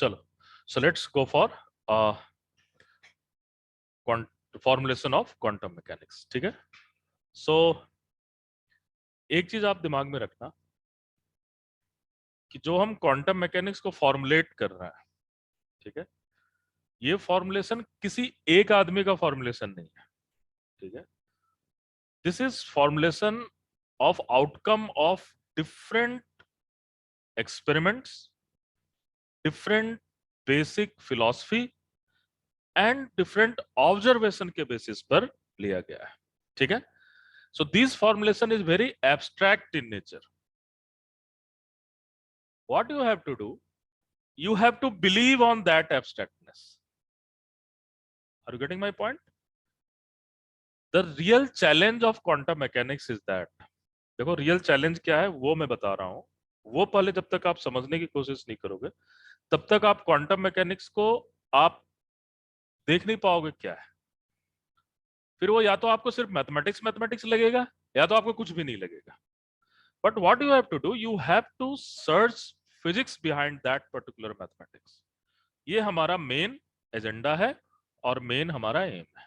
चलो, so let's go for uh, formulation of quantum mechanics. ठीक है? So एक चीज आप दिमाग में रखना कि जो हम क्वांटम मैकेनिक्स को फॉर्मुलेट कर रहे हैं, ठीक है, ये फॉर्मुलेशन किसी एक आदमी का फॉर्मुलेशन नहीं है, ठीक है। This is formulation of outcome of different experiments, different basic philosophy and different observation के बेसिस पर लिया गया है, ठीक है। So this formulation is very abstract in nature. What you have to do, you have to believe on that abstractness. Are you getting my point? The real challenge of quantum mechanics is that, देखो real challenge क्या है वो मैं बता रहा हूं. वो पहले जब तक आप समझने की कोशिश नहीं करोगे तब तक आप क्वांटम मैकेनिक्स को आप देख नहीं पाओगे क्या है. फिर वो या तो आपको सिर्फ मैथमेटिक्स मैथमेटिक्स लगेगा या तो आपको कुछ भी नहीं लगेगा. But what you have to do, you have to search physics behind that particular mathematics. ये हमारा मेन एजेंडा है और मेन हमारा एम है.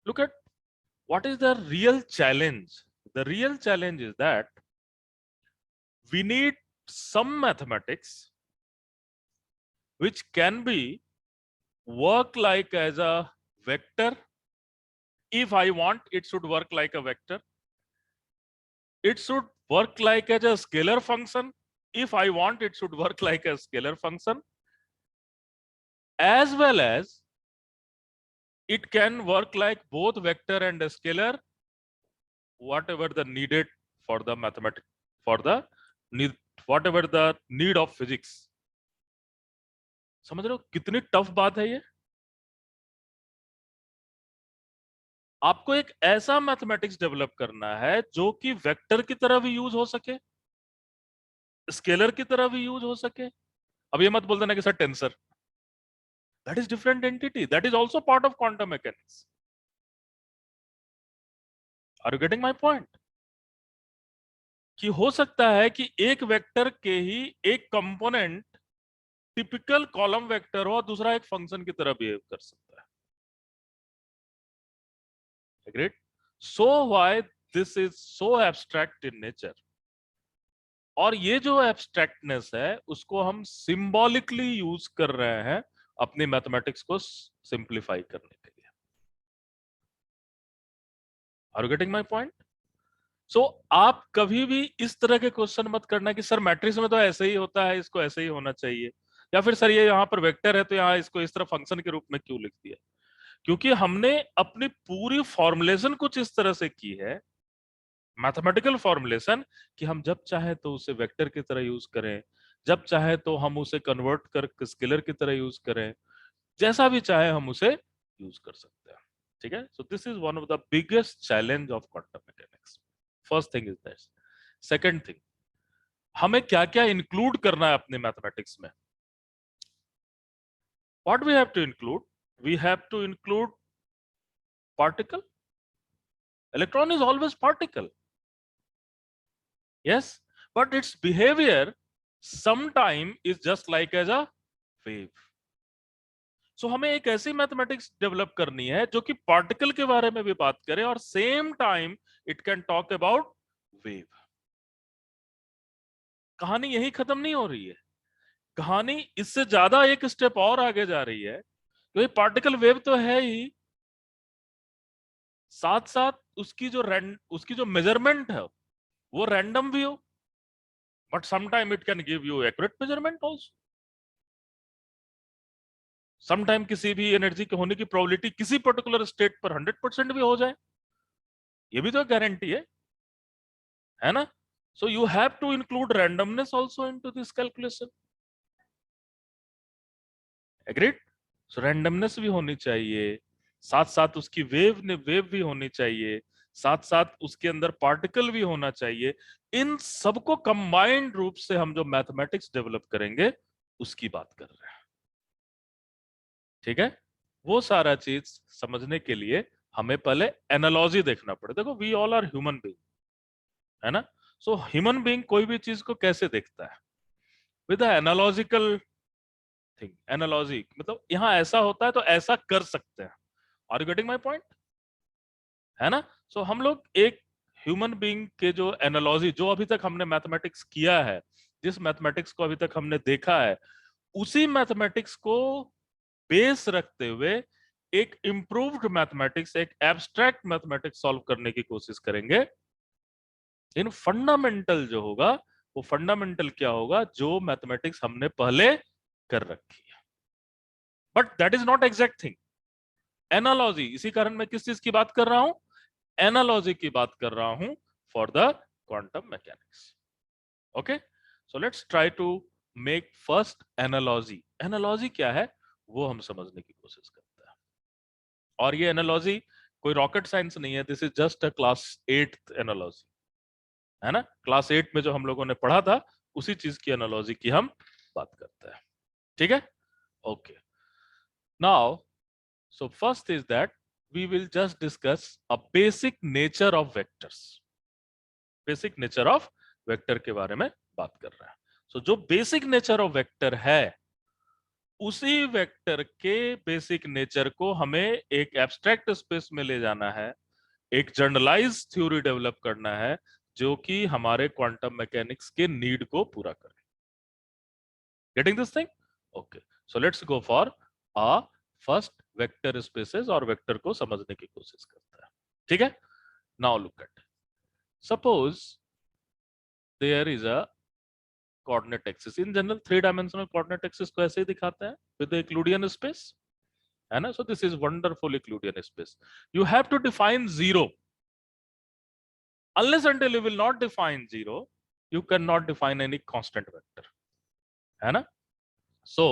Look at what is the real challenge. The real challenge is that we need some mathematics which can be work like as a vector. If I want, it should work like a vector. It should work like as a scalar function. If I want, it should work like a scalar function. As well as it can work like both vector and a scalar, whatever the needed for the mathematics, for the need, whatever the need of physics. समझ रहे हो कितनी tough बात है ये. आपको एक ऐसा मैथमेटिक्स डेवलप करना है जो कि वेक्टर की तरह भी यूज हो सके, स्केलर की तरह भी यूज हो सके. अब ये मत बोल देना कि sir tensor, that is different entity, that is also part of quantum mechanics. Are you getting my point? कि हो सकता है कि एक वेक्टर के ही एक कंपोनेंट टिपिकल कॉलम वेक्टर हो, दूसरा एक फंक्शन की तरह बिहेव कर सकता है. Agreed? So why this is so abstract in nature? और ये जो एब्स्ट्रैक्टनेस है उसको हम सिंबॉलिकली यूज कर रहे हैं अपनी मैथमेटिक्स को सिंप्लीफाई करने के लिए. Are you getting my point? So आप कभी भी इस तरह के क्वेश्चन मत करना कि सर मैट्रिक्स में तो ऐसे ही होता है, इसको ऐसे ही होना चाहिए, या फिर सर ये यहाँ पर वेक्टर है तो यहाँ इसको इस तरह फंक्शन के रूप में क्यों लिख दिया. क्योंकि हमने अपनी पूरी फॉर्मुलेशन कुछ इस तरह से की है, मैथमेटिकल फॉर्मुलेशन, कि हम जब चाहे तो उसे वेक्टर की तरह यूज करें, जब चाहे तो हम उसे कन्वर्ट कर स्केलर की तरह यूज करें, जैसा भी चाहे हम उसे यूज कर सकते हैं. ठीक है. So this is one of the biggest challenge of quantum mechanics. First thing is that. Second thing, हमें क्या क्या इंक्लूड करना है अपने मैथमेटिक्स में. What we have to include, we have to include particle. Electron is always particle. Yes, but its behavior sometime is just like as a wave. So हमें एक ऐसी मैथमेटिक्स डेवलप करनी है जो कि पार्टिकल के बारे में भी बात करे और same time it can talk about wave. कहानी यही खत्म नहीं हो रही है, कहानी इससे ज्यादा एक स्टेप और आगे जा रही है. क्योंकि पार्टिकल वेव तो है ही, साथ साथ उसकी जो मेजरमेंट है वो रैंडम भी हो, but sometime it can give you accurate measurement also. Sometime किसी भी एनर्जी के होने की प्रोबेबिलिटी किसी पर्टिकुलर स्टेट पर 100% भी हो जाए, ये भी तो गारंटी है ना. So you have to include randomness also into this calculation. Agreed? सो रैंडमनेस भी होनी चाहिए, साथ साथ उसकी वेव भी होनी चाहिए, साथ साथ उसके अंदर पार्टिकल भी होना चाहिए. इन सबको कंबाइंड रूप से हम जो मैथमेटिक्स डेवलप करेंगे उसकी बात कर रहे हैं. ठीक है. वो सारा चीज समझने के लिए हमें पहले एनालॉजी देखना पड़े. देखो we all are human being, है ना. सो ह्यूमन बीइंग कोई भी चीज को कैसे देखता है, विद एनालॉजिकल थिंग। एनालॉजी मतलब यहाँ ऐसा होता है तो ऐसा कर सकते हैं। Are you getting my point? है ना? सो हम लोग एक ह्यूमन बीइंग के जो एनालॉजी, जो अभी तक हमने मैथमेटिक्स किया है, जिस मैथमेटिक्स को अभी तक हमने देखा है, उसी मैथमेटिक्स को बेस रखते हुए एक इंप्रूव्ड मैथमेटिक्स, एक एब्स्ट्रैक्ट मैथमेटिक्स सॉल्व करने की कोशिश करेंगे। इन फंडामेंटल जो होगा, वो फंडामेंटल क्या होगा, जो मैथमेटिक्स हमने पहले कर रखी है। But that is not exact thing. Analogy, इसी कारण मैं किस चीज की बात कर रहा हूं? एनालॉजी की बात कर रहा हूं for the quantum mechanics. Okay, so let's try to make first analogy. Analogy क्या है वो हम समझने की कोशिश करते हैं। और ये एनालॉजी कोई रॉकेट साइंस नहीं है, this is just a class 8th analogy, है ना? क्लास 8 में जो हम लोगों ने पढ़ा था, उसी चीज की एनालॉजी की हम बात करते हैं। ठीक है? Okay, now so first is that we will just discuss a basic nature of vectors. Basic nature of vector के बारे में बात कर रहे हैं। So जो basic nature of vector है, उसी वेक्टर के बेसिक नेचर को हमें एक एब्स्ट्रैक्ट स्पेस में ले जाना है, एक जनरलाइज थ्योरी डेवलप करना है जो कि हमारे क्वांटम मैकेनिक्स के नीड को पूरा करे। Getting this thing? Okay, so let's go for a first vector spaces और वेक्टर को समझने की कोशिश करते हैं। ठीक है? Now look at, suppose there is a coordinate axis. In general 3 dimensional coordinate axis को ऐसे ही दिखाते हैं, विद द यूक्लिडियन स्पेस, है ना? So this is wonderful Euclidean space. You have to define zero. Unless until you will not define zero, you cannot define any constant vector, है ना? So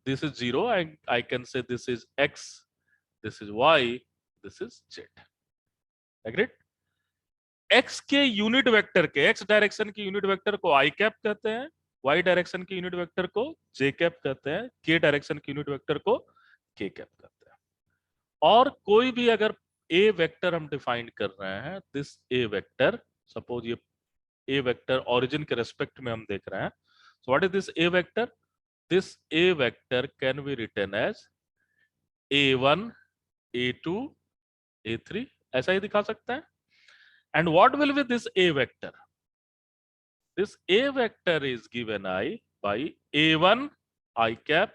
this is zero, I can say this is x, this is y, this is z. Agreed? x के unit vector के, x direction की unit vector को i cap कहते हैं, y direction की unit vector को j कैप कहते हैं, k डायरेक्शन की यूनिट वेक्टर को k कैप कहते हैं। और कोई भी अगर a वेक्टर हम डिफाइन कर रहे हैं, दिस a वेक्टर, सपोज ये a वेक्टर ओरिजिन के रेस्पेक्ट में हम देख रहे हैं, so what is this a vector? This a vector can be written as a1, a2, a3, ऐसा ही दिखा सकते हैं। And what will be this a vector? This a vector is given I by a1 I cap,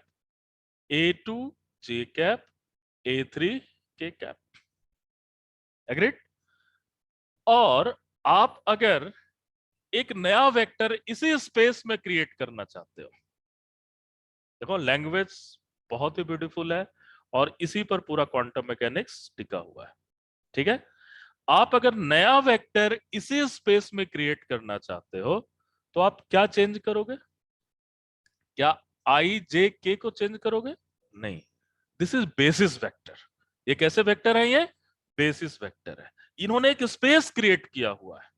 a2 j cap, a3 k cap. Agreed? और आप अगर एक नया वेक्टर इसी स्पेस में क्रिएट करना चाहते हो, देखो लैंग्वेज बहुत ही ब्यूटीफुल है और इसी पर पूरा क्वांटम मैकेनिक्स टिका हुआ है। ठीक है? आप अगर नया वेक्टर इसी स्पेस में क्रिएट करना चाहते हो, तो आप क्या चेंज करोगे? क्या आई जे के को चेंज करोगे? नहीं, दिस इज बेसिस वेक्टर। ये कैसे वेक्टर है? ये बेसिस वेक्टर है। इन्होंने एक स्पेस क्रिएट किया हुआ है,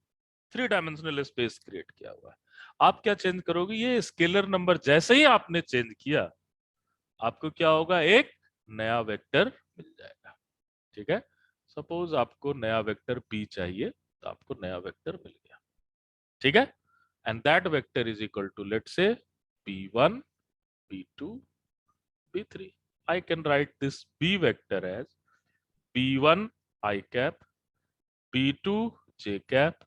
3 डायमेंशनल स्पेस क्रिएट किया हुआ है। आप क्या चेंज करोगे? ये स्केलर नंबर जैसे ही आपने चेंज किया, आपको क्या होगा? एक नया वेक्टर मिल जाएगा। ठीक है? सपोज आपको नया वेक्टर p चाहिए, तो आपको नया वेक्टर मिल गया। ठीक है? And that vector is equal to, let's say, p1, p2, p3। I can write this p vector as p1 I cap, p2 j cap,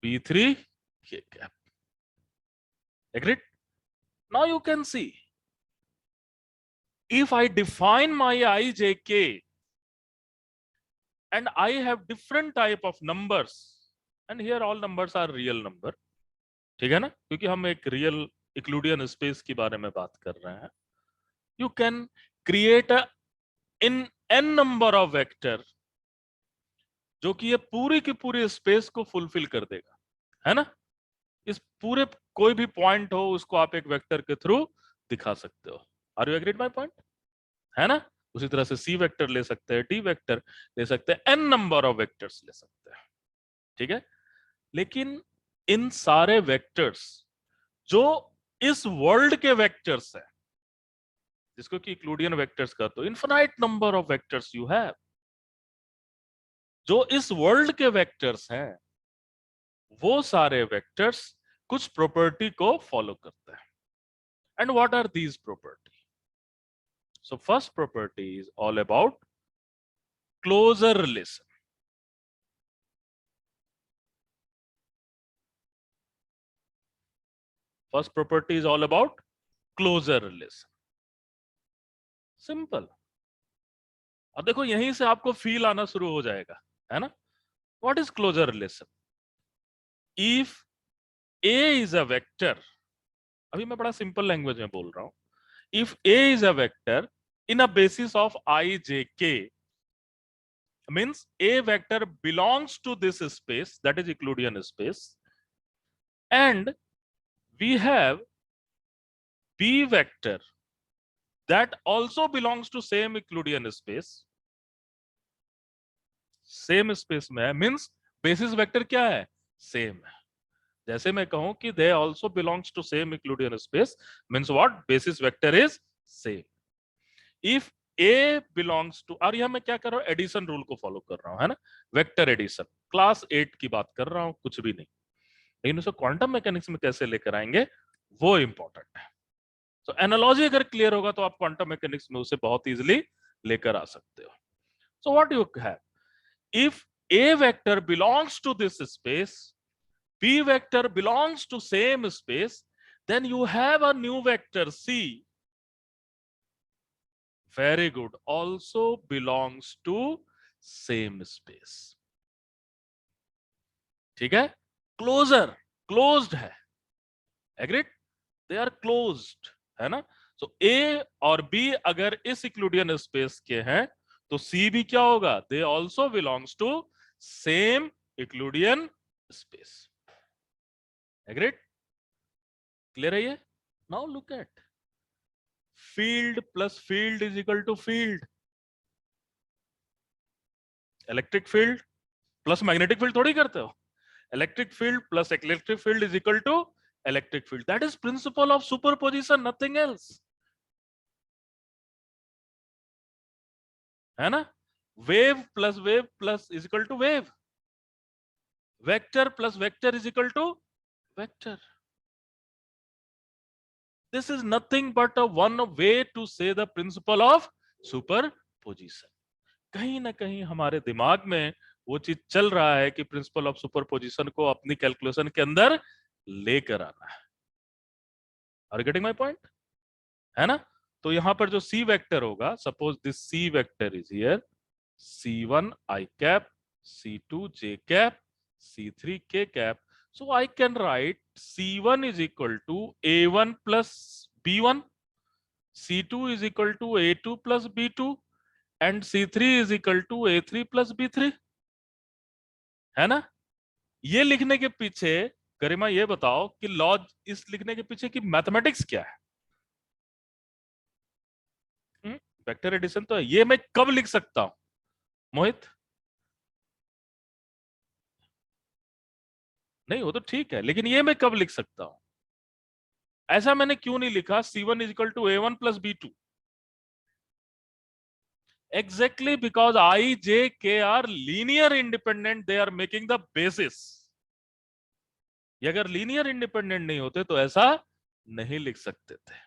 p3 k cap. Agreed? Now you can see, if I define my I, j, k, and I have different type of numbers, and here all numbers are real number, ठीक है ना? क्योंकि हम एक real Euclidean space के बारे में बात कर रहे हैं। You can create in n number of vector जो कि ये पूरी की पूरी स्पेस को फुलफिल कर देगा, है ना? इस पूरे कोई भी पॉइंट हो, उसको आप एक वेक्टर के थ्रू दिखा सकते हो। Are you agreed my point? है ना? उसी तरह से सी वेक्टर ले सकते हैं, डी वेक्टर ले सकते हैं, n नंबर ऑफ वेक्टर्स ले सकते हैं। ठीक है? लेकिन इन सारे वेक्टर्स जो इस वर्ल्ड के वेक्टर्स है, जिसको कि यूक्लिडियन वेक्टर्स का, तो infinite number of vectors you have, जो इस वर्ल्ड के वेक्टर्स हैं, वो सारे वेक्टर्स कुछ प्रॉपर्टी को फॉलो करते हैं। And what are these properties? So first property is all about closure relation. First property is all about closure relation. Simple. अब देखो यहीं से आपको फील आना शुरू हो जाएगा, है ना? What is closure relation? If A is a vector, अभी मैं बड़ा सिंपल लैंग्वेज में बोल रहा हूं. If A is a vector in a basis of I J K, means a vector belongs to this space, that is Euclidean space, and we have b vector that also belongs to same Euclidean space. Same space में है, means basis vector क्या है? Same है. जैसे मैं कहूं कि they also belongs to same Euclidean space, means what? Basis vector is same. If a belongs to, और यहां मैं क्या कर रहा हूं? एडिशन रूल को फॉलो कर रहा हूं, है ना? Vector addition. क्लास 8 की बात कर रहा हूं, कुछ भी नहीं. लेकिन उसे क्वांटम मैकेनिक्स में कैसे लेकर आएंगे वो इंपॉर्टेंट है. तो एनालॉजी अगर क्लियर होगा तो आप क्वांटम मैकेनिक्स में उसे बहुत इजीली लेकर आ सकते हो. So what you have, if a vector belongs to this space, b vector belongs to same space, then you have a new vector c, very good, also belongs to same space. ठीक है? Closure, closed है. Agreed? They are closed, है ना? सो ए और B अगर इस Euclidean space के हैं तो सी भी क्या होगा? They also belongs to same Euclidean space. Agreed? Clear है ये? Now look at field plus field is equal to field. Electric field plus magnetic field थोड़ी करते हो. Electric field plus electric field is equal to electric field. That is principle of superposition, nothing else. है ना? Wave plus is equal to wave. Vector plus vector is equal to vector. This is nothing but a one way to say the principle of superposition. कहीं ना कहीं हमारे दिमाग में वो चीज चल रहा है कि प्रिंसिपल ऑफ सुपरपोजिशन को अपनी कैलकुलेशन के अंदर लेकर आना है. Are getting my point? है ना? तो यहां पर जो सी वेक्टर होगा, suppose this c vector is here, C1 I cap, C2 J cap, C3 K cap. So I can write C1 is equal to A1 plus B1, C2 is equal to A2 plus B2, and C3 is equal to A3 plus B3. है ना? ये लिखने के पीछे, गरिमा ये बताओ कि laws, इस लिखने के पीछे की मैथमेटिक्स क्या है? वेक्टर एडिशन तो है. ये मैं कब लिख सकता हूं मोहित? नहीं, वो तो ठीक है, लेकिन ये मैं कब लिख सकता हूं? ऐसा मैंने क्यों नहीं लिखा C1 is equal to A1 plus B2? Exactly because I, J, K are linear independent, they are making the basis. ये अगर लीनियर इंडिपेंडेंट नहीं होते तो ऐसा नहीं लिख सकते थे.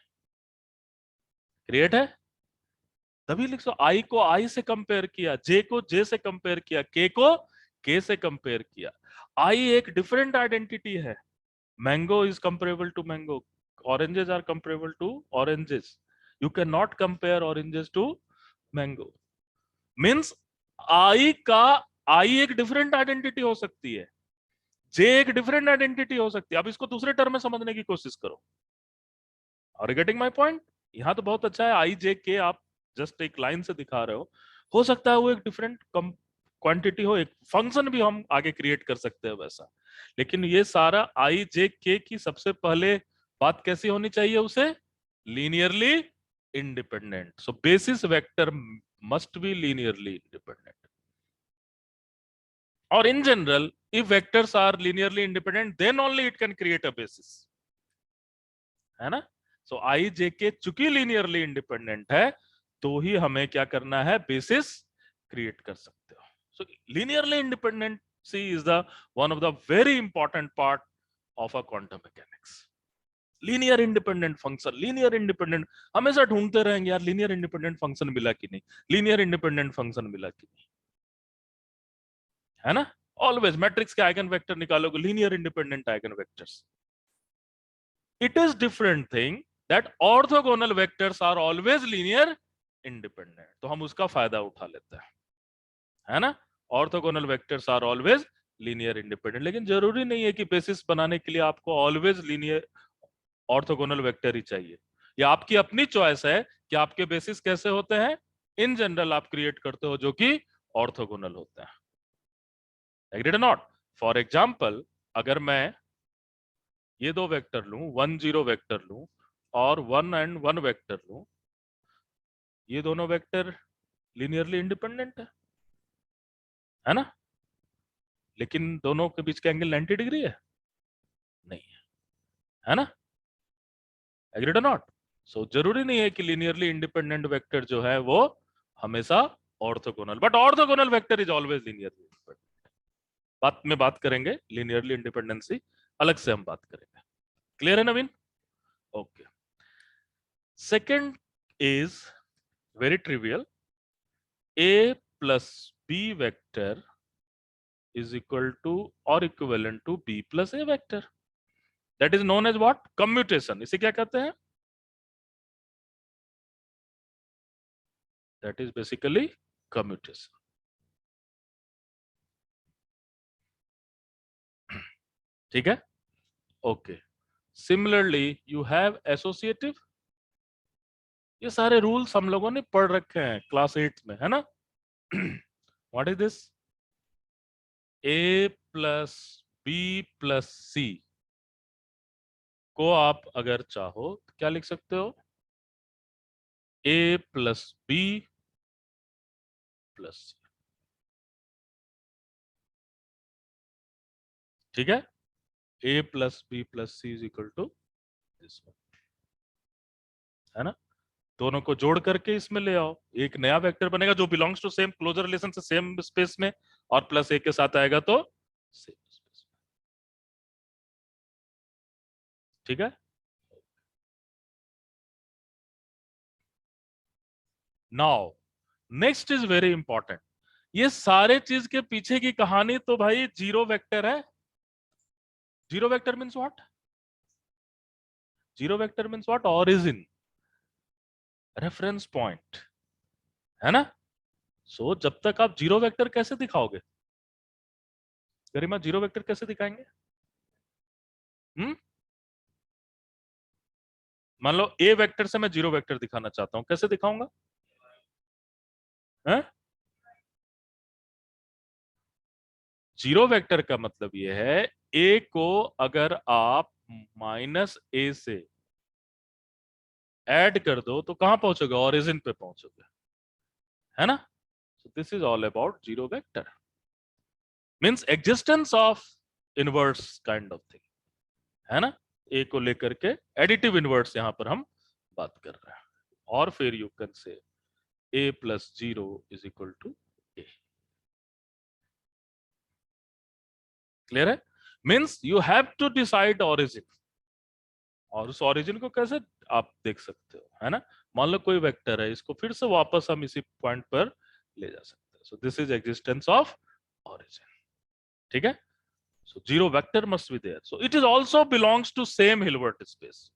क्रिएट है तभी लिख सो. आई को आई से कंपेयर किया, जे को जे से कंपेयर किया, के को के से कंपेयर किया. आई एक डिफरेंट आइडेंटिटी है. Mango is comparable to mango, oranges are comparable to oranges. You cannot compare oranges to mango. Means I का I एक डिफरेंट आइडेंटिटी हो सकती है, J एक डिफरेंट आइडेंटिटी हो सकती है. अब इसको दूसरे टर्म में समझने की कोशिश करो. Are you getting my point? यहां तो बहुत अच्छा है, I J K आप जस्ट एक लाइन से दिखा रहे हो सकता है वो एक डिफरेंट क्वांटिटी हो, एक फंक्शन भी हम आगे क्रिएट कर सकते हैं वैसा. लेकिन ये सारा I J K की सबसे पहले बात कैसी होनी चाहिए? उसे linearly independent. So basis vector must be linearly independent. और in general if vectors are linearly independent then only it can create a basis. है ना? सो आई जे के चूंकि लीनियरली इंडिपेंडेंट है तो ही हमें क्या करना है? बेसिस क्रिएट कर सकते हो. So linearly independency is the one of the very important part of a quantum mechanics. Linear independent function, linear independent, हमेशा ढूंढते रहेंगे यार लीनियर इंडिपेंडेंट फंक्शन मिला कि नहीं, लीनियर इंडिपेंडेंट फंक्शन मिला कि नहीं, है ना। ऑलवेज मैट्रिक्स के आइगन वेक्टर निकालोगे, linear independent eigen vectors. It is different thing that orthogonal vectors are always linear independent, तो हम उसका फायदा उठा लेते हैं, है ना। Orthogonal vectors are always linear independent, लेकिन जरूरी नहीं है कि बेसिस बनाने के लिए आपको ऑलवेज लीनियर ऑर्थोगोनल वेक्टर ही चाहिए। ये आपकी अपनी चॉइस है कि आपके बेसिस कैसे होते हैं। इन जनरल आप क्रिएट करते हो जो कि ऑर्थोगोनल होते हैं, एग्रीड और नॉट। फॉर एग्जाम्पल, अगर मैं ये दो वेक्टर लूं, 1 0 वेक्टर लूं और 1 एंड 1 वेक्टर लूं, ये दोनों वेक्टर लीनियरली इंडिपेंडेंट है ना, लेकिन दोनों के बीच का एंगल 90 डिग्री है नहीं, है ना, एग्रीड और नॉट। सो जरूरी नहीं है कि लीनियरली इंडिपेंडेंट वेक्टर जो है वो हमेशा orthogonal, but orthogonal vector is always linearly independent. बात में बात करेंगे लीनियरली इंडिपेंडेंसी, अलग से हम बात करेंगे। क्लियर है Naveen? Okay. Second is very trivial, a plus b vector is equal to or equivalent to b plus a vector. That is known as what? Commutation. इसे क्या कहते हैं? That is basically commutation. ठीक है? Okay. Similarly, you have associative. ये सारे rules हम लोगों ने पढ़ रखे हैं क्लास 8 में, है ना? What is this? a plus b plus c को आप अगर चाहो तो क्या लिख सकते हो? a plus b plus c। ठीक है, a plus b plus c is equal to this one, है ना। दोनों को जोड़ करके इसमें ले आओ, एक नया वेक्टर बनेगा जो belongs to same closure relation से सेम स्पेस में, और प्लस ए के साथ आएगा तो सेम स्पेस में। ठीक है, now next is very important. ये सारे चीज के पीछे की कहानी तो भाई जीरो वेक्टर है। Zero vector means what? Zero vector means what? Origin, reference point, है ना। सो जब तक आप जीरो वेक्टर कैसे दिखाओगे गरिमा, जीरो वेक्टर कैसे दिखाएंगे? मान लो ए वेक्टर से मैं जीरो वेक्टर दिखाना चाहता हूं, कैसे दिखाऊंगा? है? जीरो वेक्टर का मतलब यह है ए को अगर आप माइनस ए से ऐड कर दो तो कहां पहुंचोगे? ओरिजिन पे पहुंचोगे, है ना। So this is all about zero vector, means existence of inverse kind of thing, है ना। ए को लेकर के एडिटिव इनवर्स यहां पर हम बात कर रहे हैं, और फिर you can say A plus zero is equal to A. Clear है? Means you have to decide origin, और उस ओरिजिन को कैसे आप देख सकते हो, है ना। मान लो कोई वेक्टर है, इसको फिर से वापस हम इसी पॉइंट पर ले जा सकते हैं। So this is existence of origin, ठीक है। So zero vector must be there, so it is also belongs to same Hilbert space.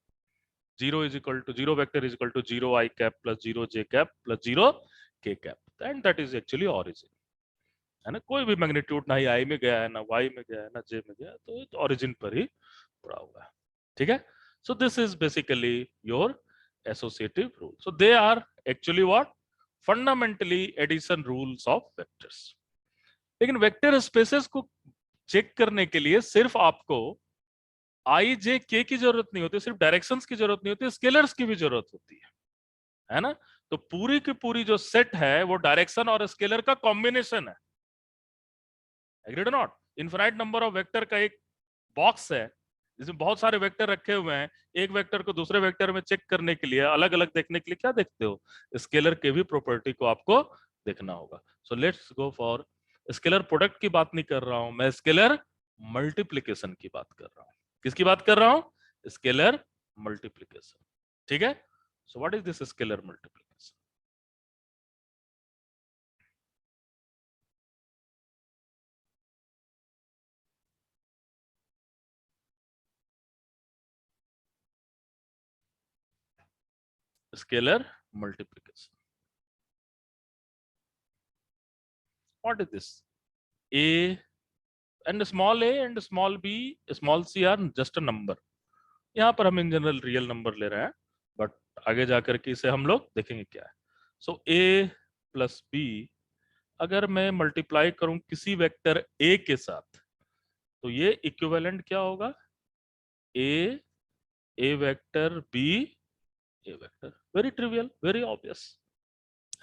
Zero is equal to, zero vector is equal to zero I cap plus zero J cap plus zero K cap, and that is actually origin, है ना। कोई भी magnitude ना ही आई में गया है, ना Y में गया है, ना जे में गया है, तो ओरिजिन पर ही पड़ा हुआ है, ठीक है। So this is basically your associative rule. So they are actually what? Fundamentally addition rules of vectors. लेकिन वेक्टर स्पेसेस को चेक करने के लिए सिर्फ आपको आई जे के की जरूरत नहीं होती, सिर्फ डायरेक्शंस की जरूरत नहीं होती, स्केलर्स की भी जरूरत होती है ना। तो पूरी की पूरी जो सेट है वो डायरेक्शन और स्केलर का कॉम्बिनेशन है, agreed not. Infinite number of vector का एक बॉक्स है जिसमें बहुत सारे वेक्टर रखे हुए हैं, एक वेक्टर को दूसरे वेक्टर में चेक करने के लिए, अलग अलग देखने के लिए क्या देखते हो? स्केलर के भी प्रॉपर्टी को आपको देखना होगा। सो let's go for, scalar product की बात नहीं कर रहा हूं, मैं स्केलर मल्टीप्लीकेशन की बात कर रहा हूं। किसकी बात कर रहा हूं? स्केलर मल्टीप्लीकेशन की बात कर रहा हूं, मैं स्केलर मल्टीप्लीकेशन की बात कर रहा हूं, मैं स्केलर मल्टीप्लीकेशन की बात कर रहा हूं, मैं स्केलर मल्टीप्लीकेशन की बात कर रहा हूं, मैं स्केलर मल्टीप्लीकेशन, ठीक है। सो what is this scalar multiplication? Scalar multiplication. What is this? A and small a and small b, small c are just a number. यहाँ पर हम इन जनरल रियल नंबर ले रहे हैं, बट आगे जाकर के इसे हम लोग देखेंगे क्या है। सो a प्लस b अगर मैं मल्टीप्लाई करूं किसी वेक्टर a के साथ, तो ये इक्विवेलेंट क्या होगा? a vector b a vector. Very trivial, very obvious,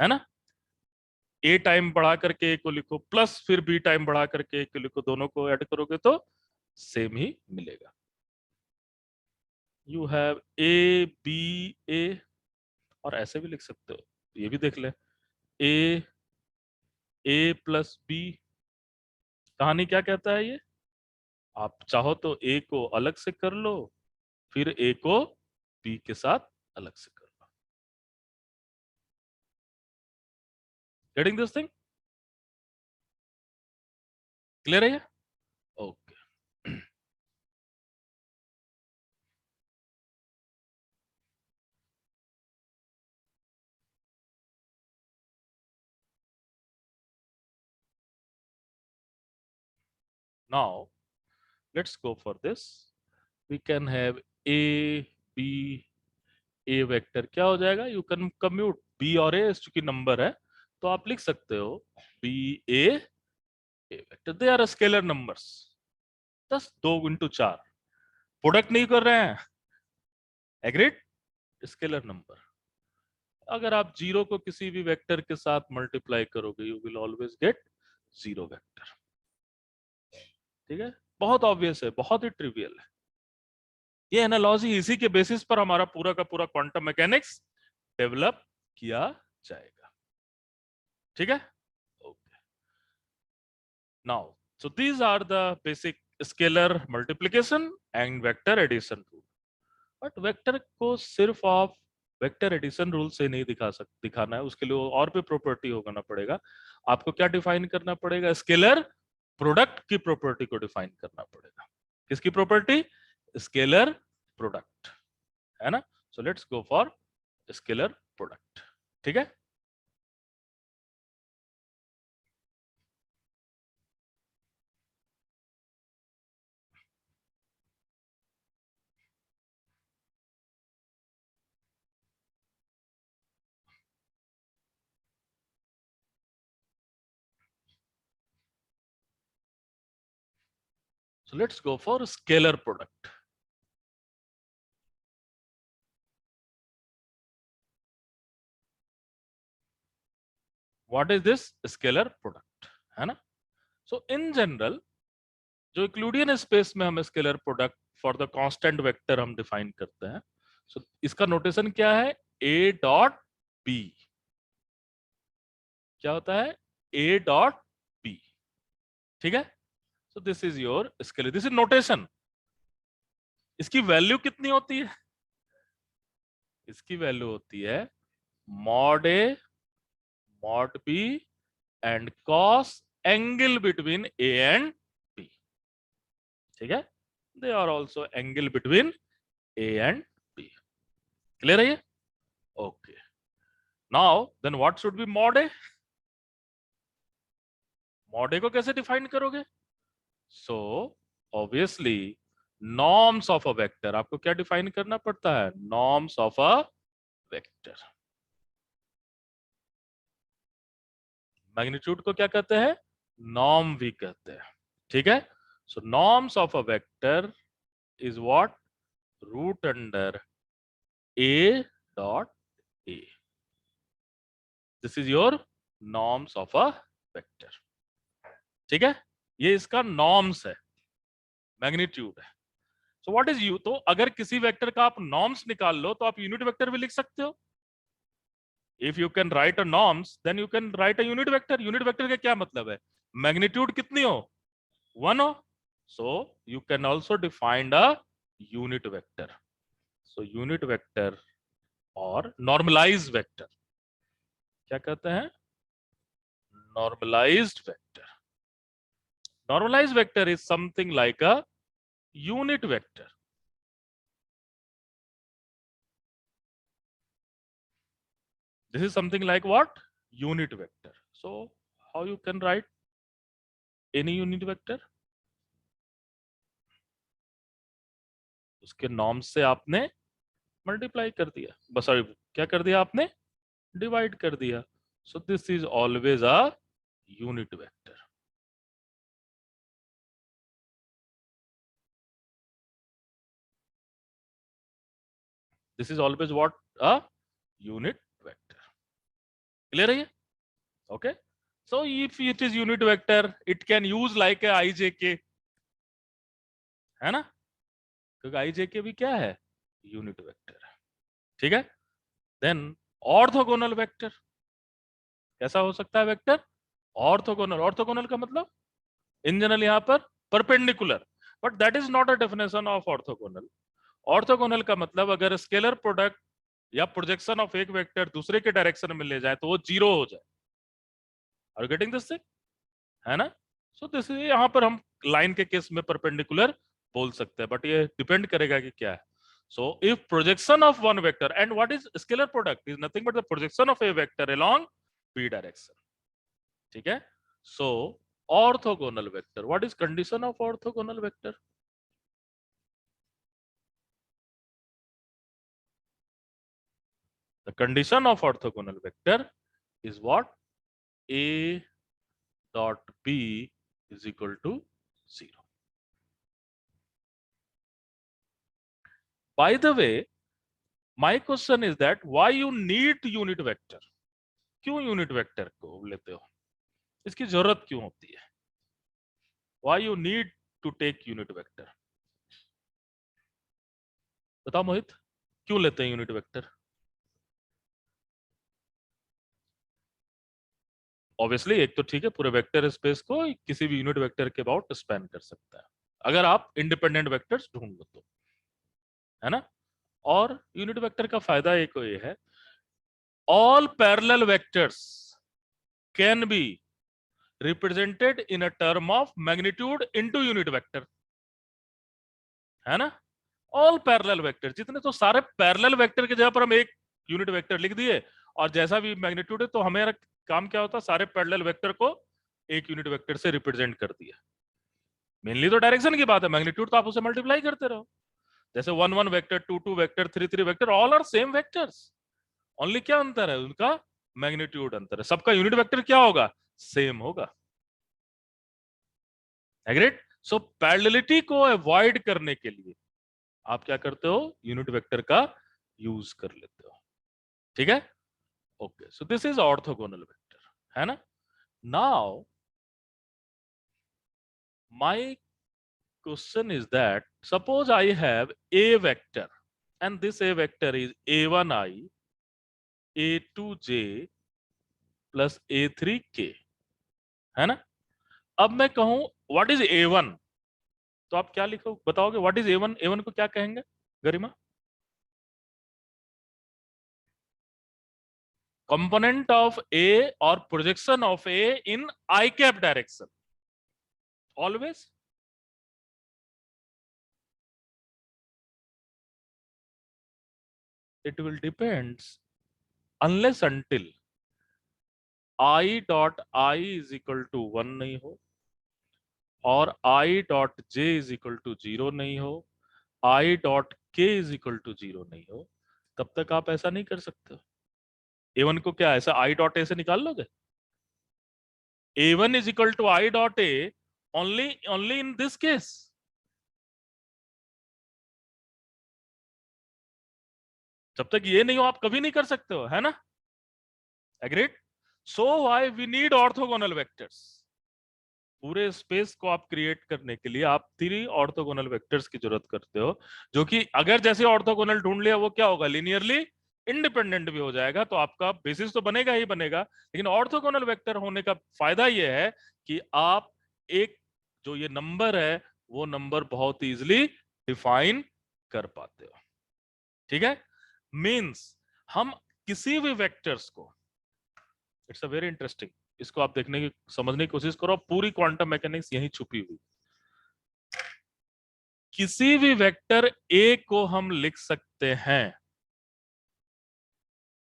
है ना। ए टाइम बढ़ा करके ए को लिखो, प्लस फिर बी टाइम बढ़ा करके ए को लिखो, दोनों को ऐड करोगे तो सेम ही मिलेगा। यू हैव ए बी ए, और ऐसे भी लिख सकते हो, ये भी देख ले, ए ए प्लस बी। कहानी क्या कहता है ये? आप चाहो तो ए को अलग से कर लो, फिर ए को बी के साथ अलग से कर लो। Getting this thing? क्लियर है? Okay. Now let's go for this. We can have a b, A vector क्या हो जाएगा? यू कैन कम्यूट बी और ए, चूंकि नंबर है तो आप लिख सकते हो b a vector. They are scalar numbers. 10 2 into 4, product नहीं कर रहे हैं, एग्रीड? Scalar number. अगर आप जीरो को किसी भी वेक्टर के साथ मल्टीप्लाई करोगे, you will always get zero vector. ठीक है, बहुत ऑब्वियस है, बहुत ही ट्रिवियल है। ये एनालॉजी, इसी के बेसिस पर हमारा पूरा का पूरा क्वांटम मैकेनिक्स डेवलप किया जाएगा। ठीक है, okay. Now so these are the basic scalar multiplication and vector addition rule. But vector को सिर्फ आप वेक्टर एडिशन रूल से नहीं दिखाना है, उसके लिए और भी प्रॉपर्टी होना पड़ेगा। आपको क्या डिफाइन करना पड़ेगा? स्केलर प्रोडक्ट की प्रॉपर्टी को डिफाइन करना पड़ेगा। किसकी प्रॉपर्टी? स्केलर प्रोडक्ट, है ना। सो let's go for scalar product. ठीक है, so let's go for scalar product. What is this scalar product, है ना। so in general जो यूक्लिडियन स्पेस में हम scalar product for the constant vector हम डिफाइन करते हैं, so इसका नोटेशन क्या है? a dot b। क्या होता है? a dot b। ठीक है, so this is your scalar, this is notation. इसकी वैल्यू कितनी होती है? इसकी वैल्यू होती है mod a mod b and cos angle between a and b। ठीक है, they are also angle between a and b। Clear है ये? Okay. Now then what should be mod a? Mod a को कैसे define करोगे? So obviously norms of a vector, आपको क्या define करना पड़ता है? Norms of a vector. Magnitude को क्या कहते हैं? नॉर्म भी कहते हैं। ठीक है, so norms of a vector is what? Root under a dot a। This is your norms of a vector. ठीक है, ये इसका नॉर्म्स है, मैग्नीट्यूड है। सो व्हाट इज यू, तो अगर किसी वेक्टर का आप नॉर्म्स निकाल लो तो आप यूनिट वेक्टर भी लिख सकते हो। If you can write a norms then you can write a unit vector. Unit vector का क्या मतलब है? मैग्नीट्यूड कितनी हो? 1 हो। So you can also defined a unit vector. So unit vector और नॉर्मलाइज्ड वेक्टर, क्या कहते हैं? Normalized vector. Normalized vector is something like a unit vector. This is something like what? Unit vector. So how you can write any unit vector? उसके norm से आपने multiply कर दिया, बस सॉरी क्या कर दिया आपने? डिवाइड कर दिया. सो this is always a unit vector. This is always what? A unit vector. Clear है ये? Okay. So if it is unit vector it can use like a IJK, है ना? क्योंकि IJK भी क्या है? यूनिट वेक्टर है. ठीक है. देन ऑर्थोगोनल वेक्टर कैसा हो सकता है? Vector orthogonal. ऑर्थोगोनल का मतलब इन जनरल यहां पर perpendicular, but that is not a definition of orthogonal. Orthogonal का मतलब अगर स्केलर प्रोडक्ट या प्रोजेक्शन ऑफ एक वेक्टर दूसरे के डायरेक्शन में ले जाए तो वो जीरो हो जाए. Are getting this thing? है ना? सो दिस यहां पर हम लाइन के केस में परपेंडिकुलर बोल सकते हैं, बट ये डिपेंड करेगा कि क्या है. So if projection of one vector, and what is scalar product is nothing but the projection of a vector along p direction. ठीक है. So orthogonal vector, what is condition of orthogonal vector? The condition of orthogonal vector is what? A dot b is equal to 0. By the way, my question is that why you need unit vector? क्यों unit vector को लेते हो? इसकी जरूरत क्यों होती है? Why you need to take unit vector? बताओ मोहित, क्यों लेते हैं यूनिट वेक्टर? ऑब्वियसली एक तो ठीक है, पूरे वेक्टर स्पेस को किसी भी यूनिट वेक्टर के अबाउट स्पैन कर सकता है अगर आप इंडिपेंडेंट वेक्टर्स ढूंढ लो तो, है ना? और यूनिट वेक्टर का फायदा एक ये है, all parallel vectors can be represented in a term of magnitude into unit vector, है ना? ऑल पैरेलल वेक्टर जितने, तो सारे पैरेलल वेक्टर की जगह पर हम एक यूनिट वेक्टर लिख दिए और जैसा भी मैग्नीट्यूड है तो हमें काम क्या होता, सारे पैरेलल वेक्टर को एक यूनिट वेक्टर से रिप्रेजेंट कर दिया. मेनली तो डायरेक्शन की बात है, मैग्नीट्यूड तो आप उसे मल्टीप्लाई करते रहो. जैसे 1 1 vector, 2 2 vector, 3 3 vector, all are same vectors. Only क्या अंतर है? उनका मैग्नीट्यूड अंतर है. सबका यूनिट वेक्टर क्या होगा? सेम होगा. एग्रीड? सो पैरेललिटी को अवॉइड करने के लिए आप क्या करते हो? यूनिट वेक्टर का यूज कर लेते हो. ठीक है. Okay. So this is orthogonal vector, है ना? Now my question is that suppose I have a vector and this a vector is a1i a2j plus a3k, है ना? अब मैं कहूं व्हाट इज a1, तो आप क्या लिखो बताओगे? What is a1? a1 को क्या कहेंगे गरिमा? कंपोनेंट ऑफ a और projection of a in i cap direction. Always it will depends unless until i dot i is equal to 1 नहीं हो और i dot j is equal to 0 नहीं हो, i dot k is equal to 0 नहीं हो, तब तक आप ऐसा नहीं कर सकते. a1 को क्या ऐसा i डॉट a से निकाल लोगे? a1 is equal to i dot a only only in this case. जब तक ये नहीं हो आप कभी नहीं कर सकते हो, है ना? Agreed? So why we need orthogonal vectors. पूरे स्पेस को आप क्रिएट करने के लिए आप 3 ऑर्थोगोनल वेक्टर्स की जरूरत करते हो, जो कि अगर जैसे ऑर्थोगोनल ढूंढ लिया वो क्या होगा? लिनियरली इंडिपेंडेंट भी हो जाएगा, तो आपका बेसिस तो बनेगा ही बनेगा. लेकिन ऑर्थोगोनल वेक्टर होने का फायदा यह है कि आप एक जो ये नंबर है वो नंबर बहुत इजीली डिफाइन कर पाते हो. ठीक है, मींस हम किसी भी वेक्टर्स को, इट्स अ वेरी इंटरेस्टिंग, इसको आप देखने की समझने की कोशिश करो, पूरी क्वांटम मैकेनिक्स यहीं छुपी हुई। किसी भी वेक्टर ए को हम लिख सकते हैं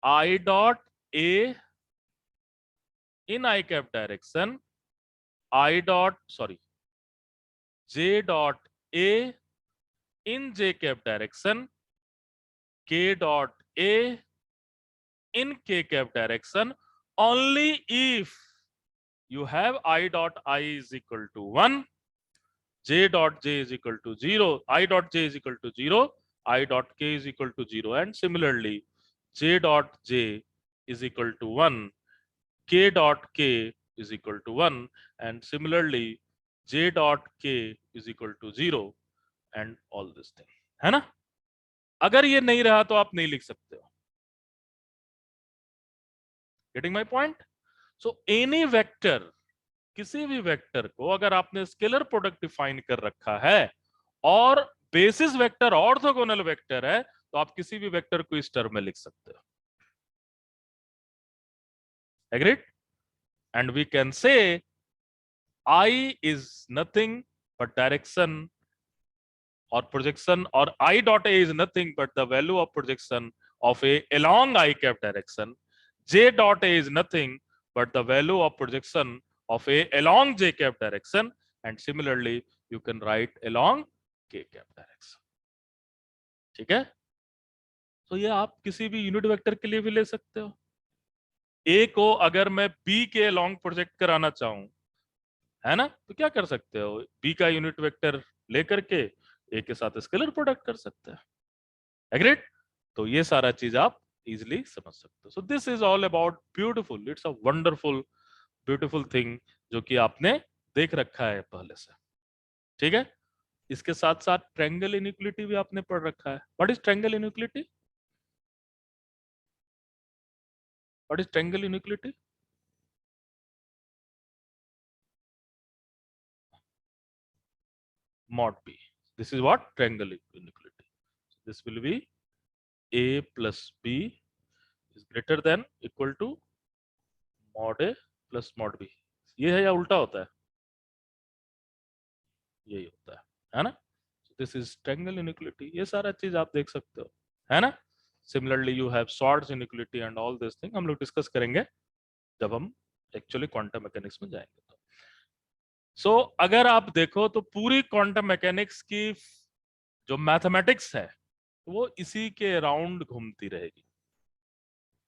I dot A in I cap direction, I dot sorry J dot A in J cap direction, K dot A in k cap direction, only if you have I dot I is equal to 1, j dot j is equal to 0, I dot j is equal to 0, I dot k is equal to 0, and similarly j dot j is equal to 1, k dot k is equal to 1, and similarly j dot k is equal to 0, and all this thing, है ना? अगर ये नहीं रहा तो आप नहीं लिख सकते हो। Getting my point? So any vector, किसी भी वेक्टर को अगर आपने स्केलर प्रोडक्ट डिफाइन कर रखा है और बेसिस वेक्टर ऑर्थोगोनल वेक्टर है, तो आप किसी भी वेक्टर को इस टर्म में लिख सकते हो। Agreed? And we can say I is nothing but direction or projection, or I dot A is nothing but the value of projection of A along I cap direction. J dot A is nothing but the value of projection of A along J cap direction, and similarly you can write along K cap direction. ठीक है? तो ये आप किसी भी unit vector के लिए भी ले सकते हो। A को अगर मैं B के along प्रोजेक्ट कराना चाहूं, है ना, तो क्या कर सकते हो, बी का यूनिट वेक्टर लेकर के ए के साथ स्केलर प्रोडक्ट कर सकते हैं। एग्रीड? तो ये सारा चीज आप इजिली समझ सकते हो। सो this is all about beautiful, it's a wonderful beautiful thing जो कि आपने देख रखा है पहले से। ठीक है, इसके साथ साथ ट्रायंगल इनइक्वालिटी भी आपने पढ़ रखा है। What is triangle inequality? What is triangle inequality? mod b. This is what triangle inequality. This will be a plus b is greater than equal to mod a plus mod b। ये है या उल्टा होता है? यही होता है ना? This is triangle inequality. ये सारा चीज आप देख सकते हो, है ना? Similarly you have shorts inequality and all this thing, हम लोग डिस्कस करेंगे जब हम एक्चुअली क्वांटम मैकेनिक्स में जाएंगे। तो सो अगर आप देखो तो पूरी क्वांटम मैकेनिक्स की जो मैथमेटिक्स है वो इसी के अराउंड घूमती रहेगी।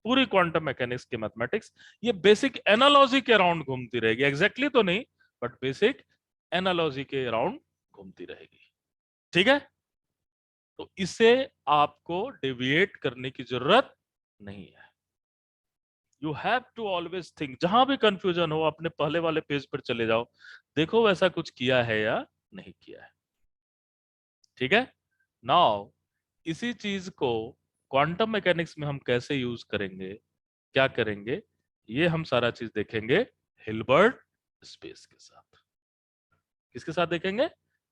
पूरी क्वांटम मैकेनिक्स की मैथमेटिक्स ये बेसिक एनालॉजी के अराउंड घूमती रहेगी। एग्जैक्टली तो नहीं, बट बेसिक एनालॉजी के अराउंड घूमती रहेगी। ठीक है, तो इसे आपको डेविएट करने की जरूरत नहीं है। You have to always think, जहां भी कंफ्यूजन हो अपने पहले वाले पेज पर चले जाओ, देखो वैसा कुछ किया है या नहीं किया है। ठीक है, नाउ इसी चीज को क्वांटम मैकेनिक्स में हम कैसे यूज करेंगे, क्या करेंगे, ये हम सारा चीज देखेंगे हिल्बर्ट स्पेस के साथ। किसके साथ देखेंगे?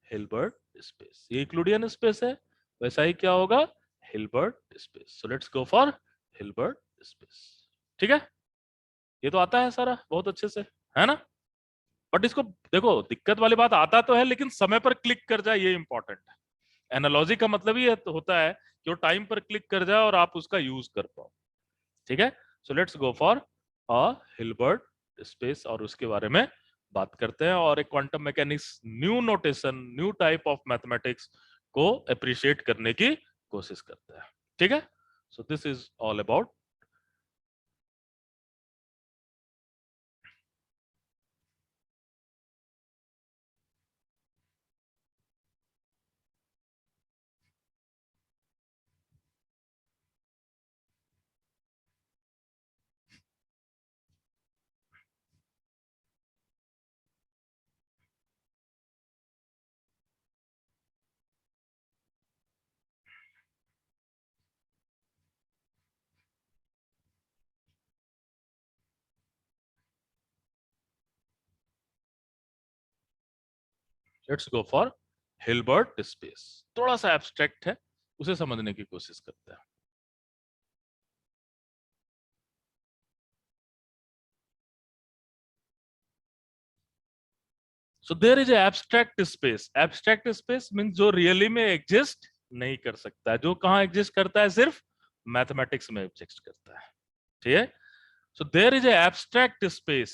Hilbert space. ये यूक्लिडियन स्पेस है, वैसा ही क्या होगा? Hilbert space. So let's go for Hilbert space. ठीक है, ये तो आता है सारा बहुत अच्छे से, है ना? बट इसको देखो, दिक्कत वाली बात, आता तो है लेकिन समय पर क्लिक कर जाए, ये इंपॉर्टेंट है। एनालॉजी का मतलब ही होता है कि वो टाइम पर क्लिक कर जाए और आप उसका यूज कर पाओ। ठीक है, सो let's go for a Hilbert space और उसके बारे में बात करते हैं, और एक quantum mechanics new notation, new type of mathematics को अप्रिशिएट करने की कोशिश करते हैं। ठीक है, so this is all about. Let's go for Hilbert space. थोड़ा सा एब्स्ट्रैक्ट है, उसे समझने की कोशिश करते हैं। So there is abstract space. Abstract space mean जो रियली में एग्जिस्ट नहीं कर सकता, जो कहां एग्जिस्ट करता है, सिर्फ मैथमेटिक्स में एग्जिस्ट करता है। ठीक है। So there is abstract space,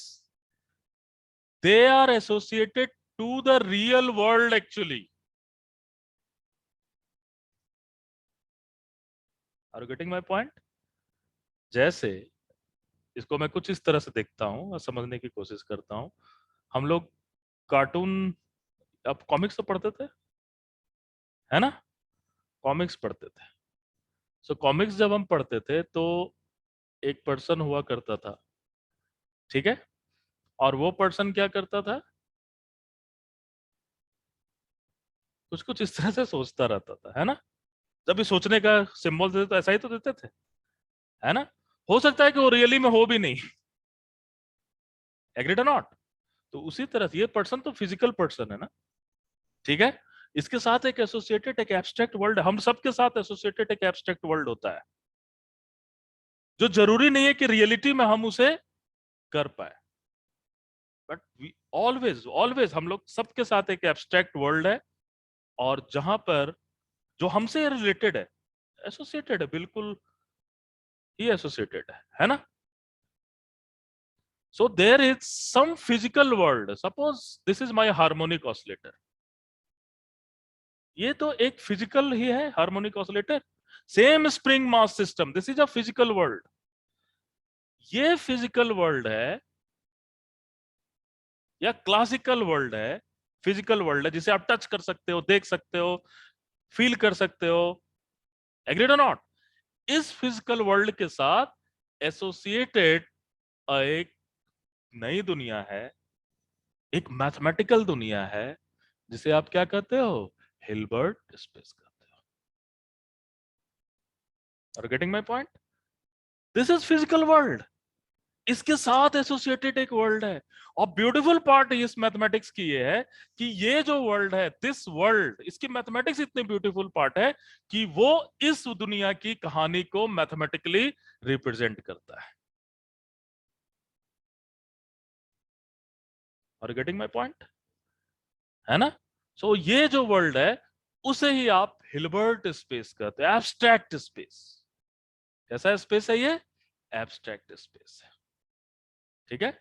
they are associated to the real world actually. Are you getting my point? जैसे इसको मैं कुछ इस तरह से देखता हूं और समझने की कोशिश करता हूं। हम लोग कार्टून, अब कॉमिक्स तो पढ़ते थे, है ना? कॉमिक्स पढ़ते थे। सो कॉमिक्स जब हम पढ़ते थे तो एक पर्सन हुआ करता था, ठीक है? और वो पर्सन क्या करता था? कुछ कुछ इस तरह से सोचता रहता था, है ना? जब भी सोचने का सिंबल देते तो ऐसा ही तो देते थे, है ना? हो सकता है कि वो रियली में हो भी नहीं। एग्रीड और नॉट? तो उसी तरह से ये पर्सन तो फिजिकल पर्सन है ना, ठीक है? इसके साथ एक एसोसिएटेड एक एब्स्ट्रैक्ट वर्ल्ड, हम सबके साथ एसोसिएटेड एक एब्स्ट्रैक्ट वर्ल्ड होता है, जो जरूरी नहीं है कि रियलिटी में हम उसे कर पाए। बट वी ऑलवेज ऑलवेज हम लोग सबके साथ एक एब्स्ट्रैक्ट वर्ल्ड है, और जहां पर जो हमसे रिलेटेड है, एसोसिएटेड है, बिल्कुल ही एसोसिएटेड है ना? So there is some physical world, suppose this is my harmonic oscillator. ये तो एक फिजिकल ही है, harmonic oscillator. Same spring mass system, this is a physical world. ये फिजिकल वर्ल्ड है या क्लासिकल वर्ल्ड है? फिजिकल वर्ल्ड है जिसे आप टच कर सकते हो, देख सकते हो, फील कर सकते हो। एग्रीड और नॉट? इस फिजिकल वर्ल्ड के साथ एसोसिएटेड एक नई दुनिया है, एक मैथमेटिकल दुनिया है, जिसे आप क्या कहते हो? हिल्बर्ट स्पेस कहते हो। Are getting my point? This is physical world, इसके साथ एसोसिएटेड एक वर्ल्ड है। और ब्यूटीफुल पार्ट इस मैथमेटिक्स की ये है कि ये जो वर्ल्ड है, दिस वर्ल्ड, इसकी मैथमेटिक्स इतनी ब्यूटीफुल पार्ट है कि वो इस दुनिया की कहानी को मैथमेटिकली रिप्रेजेंट करता है। और गेटिंग माय पॉइंट, है ना? सो ये जो वर्ल्ड है उसे ही आप हिल्बर्ट स्पेस कहते हैं, एब्स्ट्रैक्ट स्पेस। कैसा स्पेस है ये? एब्स्ट्रैक्ट स्पेस है, ठीक है?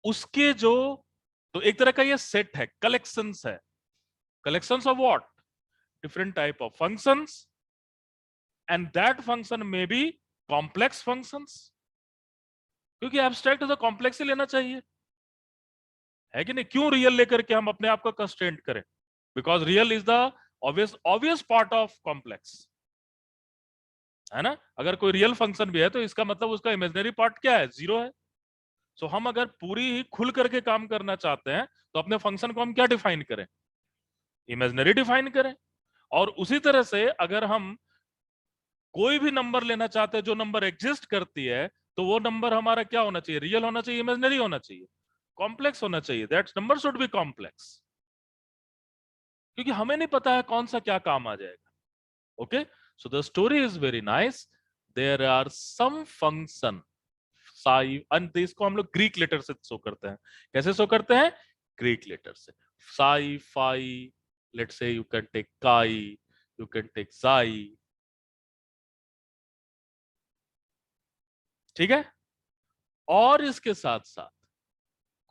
उसके जो, तो एक तरह का ये सेट है, कलेक्शंस है। Collections of what? Different type of functions, and that function में बी कॉम्प्लेक्स फंक्शंस, क्योंकि एब्स्ट्रैक्ट तो कॉम्प्लेक्स ही लेना चाहिए, है कि नहीं? क्यों रियल लेकर के हम अपने आप को कंस्ट्रेंट करें? Because real is the obvious obvious part of complex, है ना? अगर कोई रियल फंक्शन भी है तो इसका मतलब उसका इमेजिनरी पार्ट क्या है? जीरो है। सो हम अगर पूरी ही खुल करके काम करना चाहते हैं तो अपने फंक्शन को हम क्या डिफाइन करें? इमेजिनरी डिफाइन करें। और उसी तरह से अगर हम कोई भी नंबर लेना चाहते हैं जो नंबर एग्जिस्ट करती है, तो वो नंबर हमारा क्या होना चाहिए? रियल होना चाहिए, इमेजिनरी होना चाहिए, कॉम्प्लेक्स होना चाहिए। That number should be complex, क्योंकि हमें नहीं पता है कौन सा क्या काम आ जाएगा। Okay, so the story is very nice. There are some function psi, and इसको हम लोग ग्रीक लेटर से शो करते हैं। कैसे शो करते हैं? ग्रीक लेटर से। Psi phi, let's say you can take chi, you can take psi, ठीक है? और इसके साथ साथ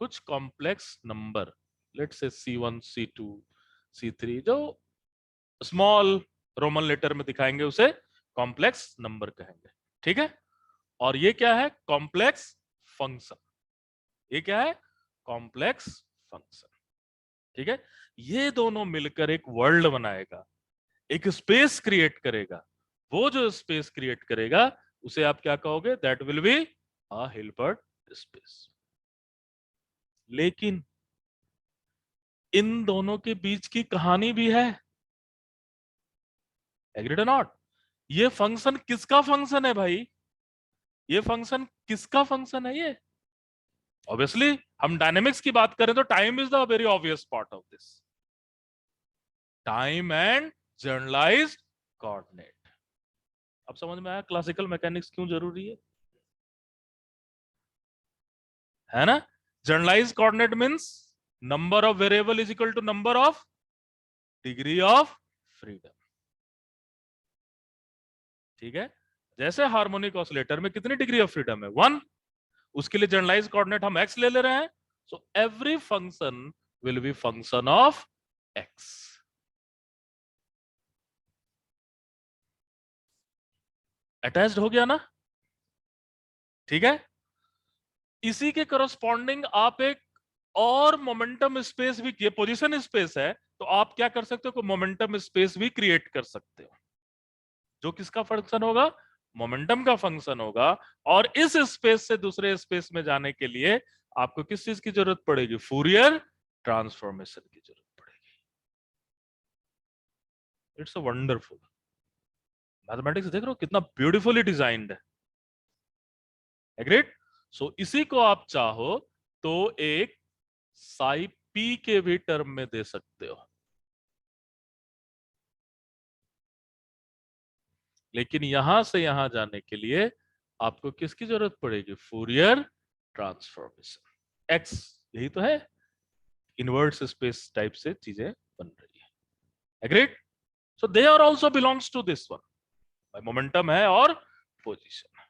कुछ complex number, let's say C1 C2 C3, जो स्मॉल रोमन लेटर में दिखाएंगे उसे कॉम्प्लेक्स नंबर कहेंगे, ठीक है? और ये क्या है? Complex function. ये क्या है? कॉम्प्लेक्स फंक्शन, ठीक है? ये दोनों मिलकर एक वर्ल्ड बनाएगा, एक स्पेस क्रिएट करेगा। वो जो स्पेस क्रिएट करेगा उसे आप क्या कहोगे? That will be a Hilbert space. लेकिन इन दोनों के बीच की कहानी भी है, एग्रीड और नॉट? ये फंक्शन किसका फंक्शन है भाई? ये फंक्शन किसका फंक्शन है? ये ऑब्वियसली, हम डायनेमिक्स की बात करें तो time is the very obvious part of this. Time and generalized coordinate. अब समझ में आया क्लासिकल मैकेनिक्स क्यों जरूरी है ना? Generalize coordinate means number of variable is equal to number of degree of freedom. ठीक है, जैसे हार्मोनिक ऑसिलेटर में कितनी डिग्री ऑफ फ्रीडम है? 1। उसके लिए जनरलाइज कोऑर्डिनेट हम x ले रहे हैं, so every function will be function of x। Attached हो गया ना? ठीक है, इसी के करस्पॉन्डिंग आप एक और मोमेंटम स्पेस भी, ये पोजीशन स्पेस है, तो आप क्या कर सकते हो? मोमेंटम स्पेस भी क्रिएट कर सकते हो, जो किसका फंक्शन होगा? मोमेंटम का फंक्शन होगा। और इस स्पेस से दूसरे स्पेस में जाने के लिए आपको किस चीज की जरूरत पड़ेगी? फूरियर ट्रांसफॉर्मेशन की जरूरत पड़ेगी। It's a wonderful mathematics. देख रहे हो कितना ब्यूटीफुली डिजाइंड है। एग्रीड? सो इसी को आप चाहो तो एक साई पी के भी टर्म में दे सकते हो, लेकिन यहां से यहां जाने के लिए आपको किसकी जरूरत पड़ेगी? Fourier transformation. एक्स यही तो है, इनवर्स स्पेस टाइप से चीजें बन रही है। Agreed? So they are also belongs to this one. Momentum है और पोजीशन।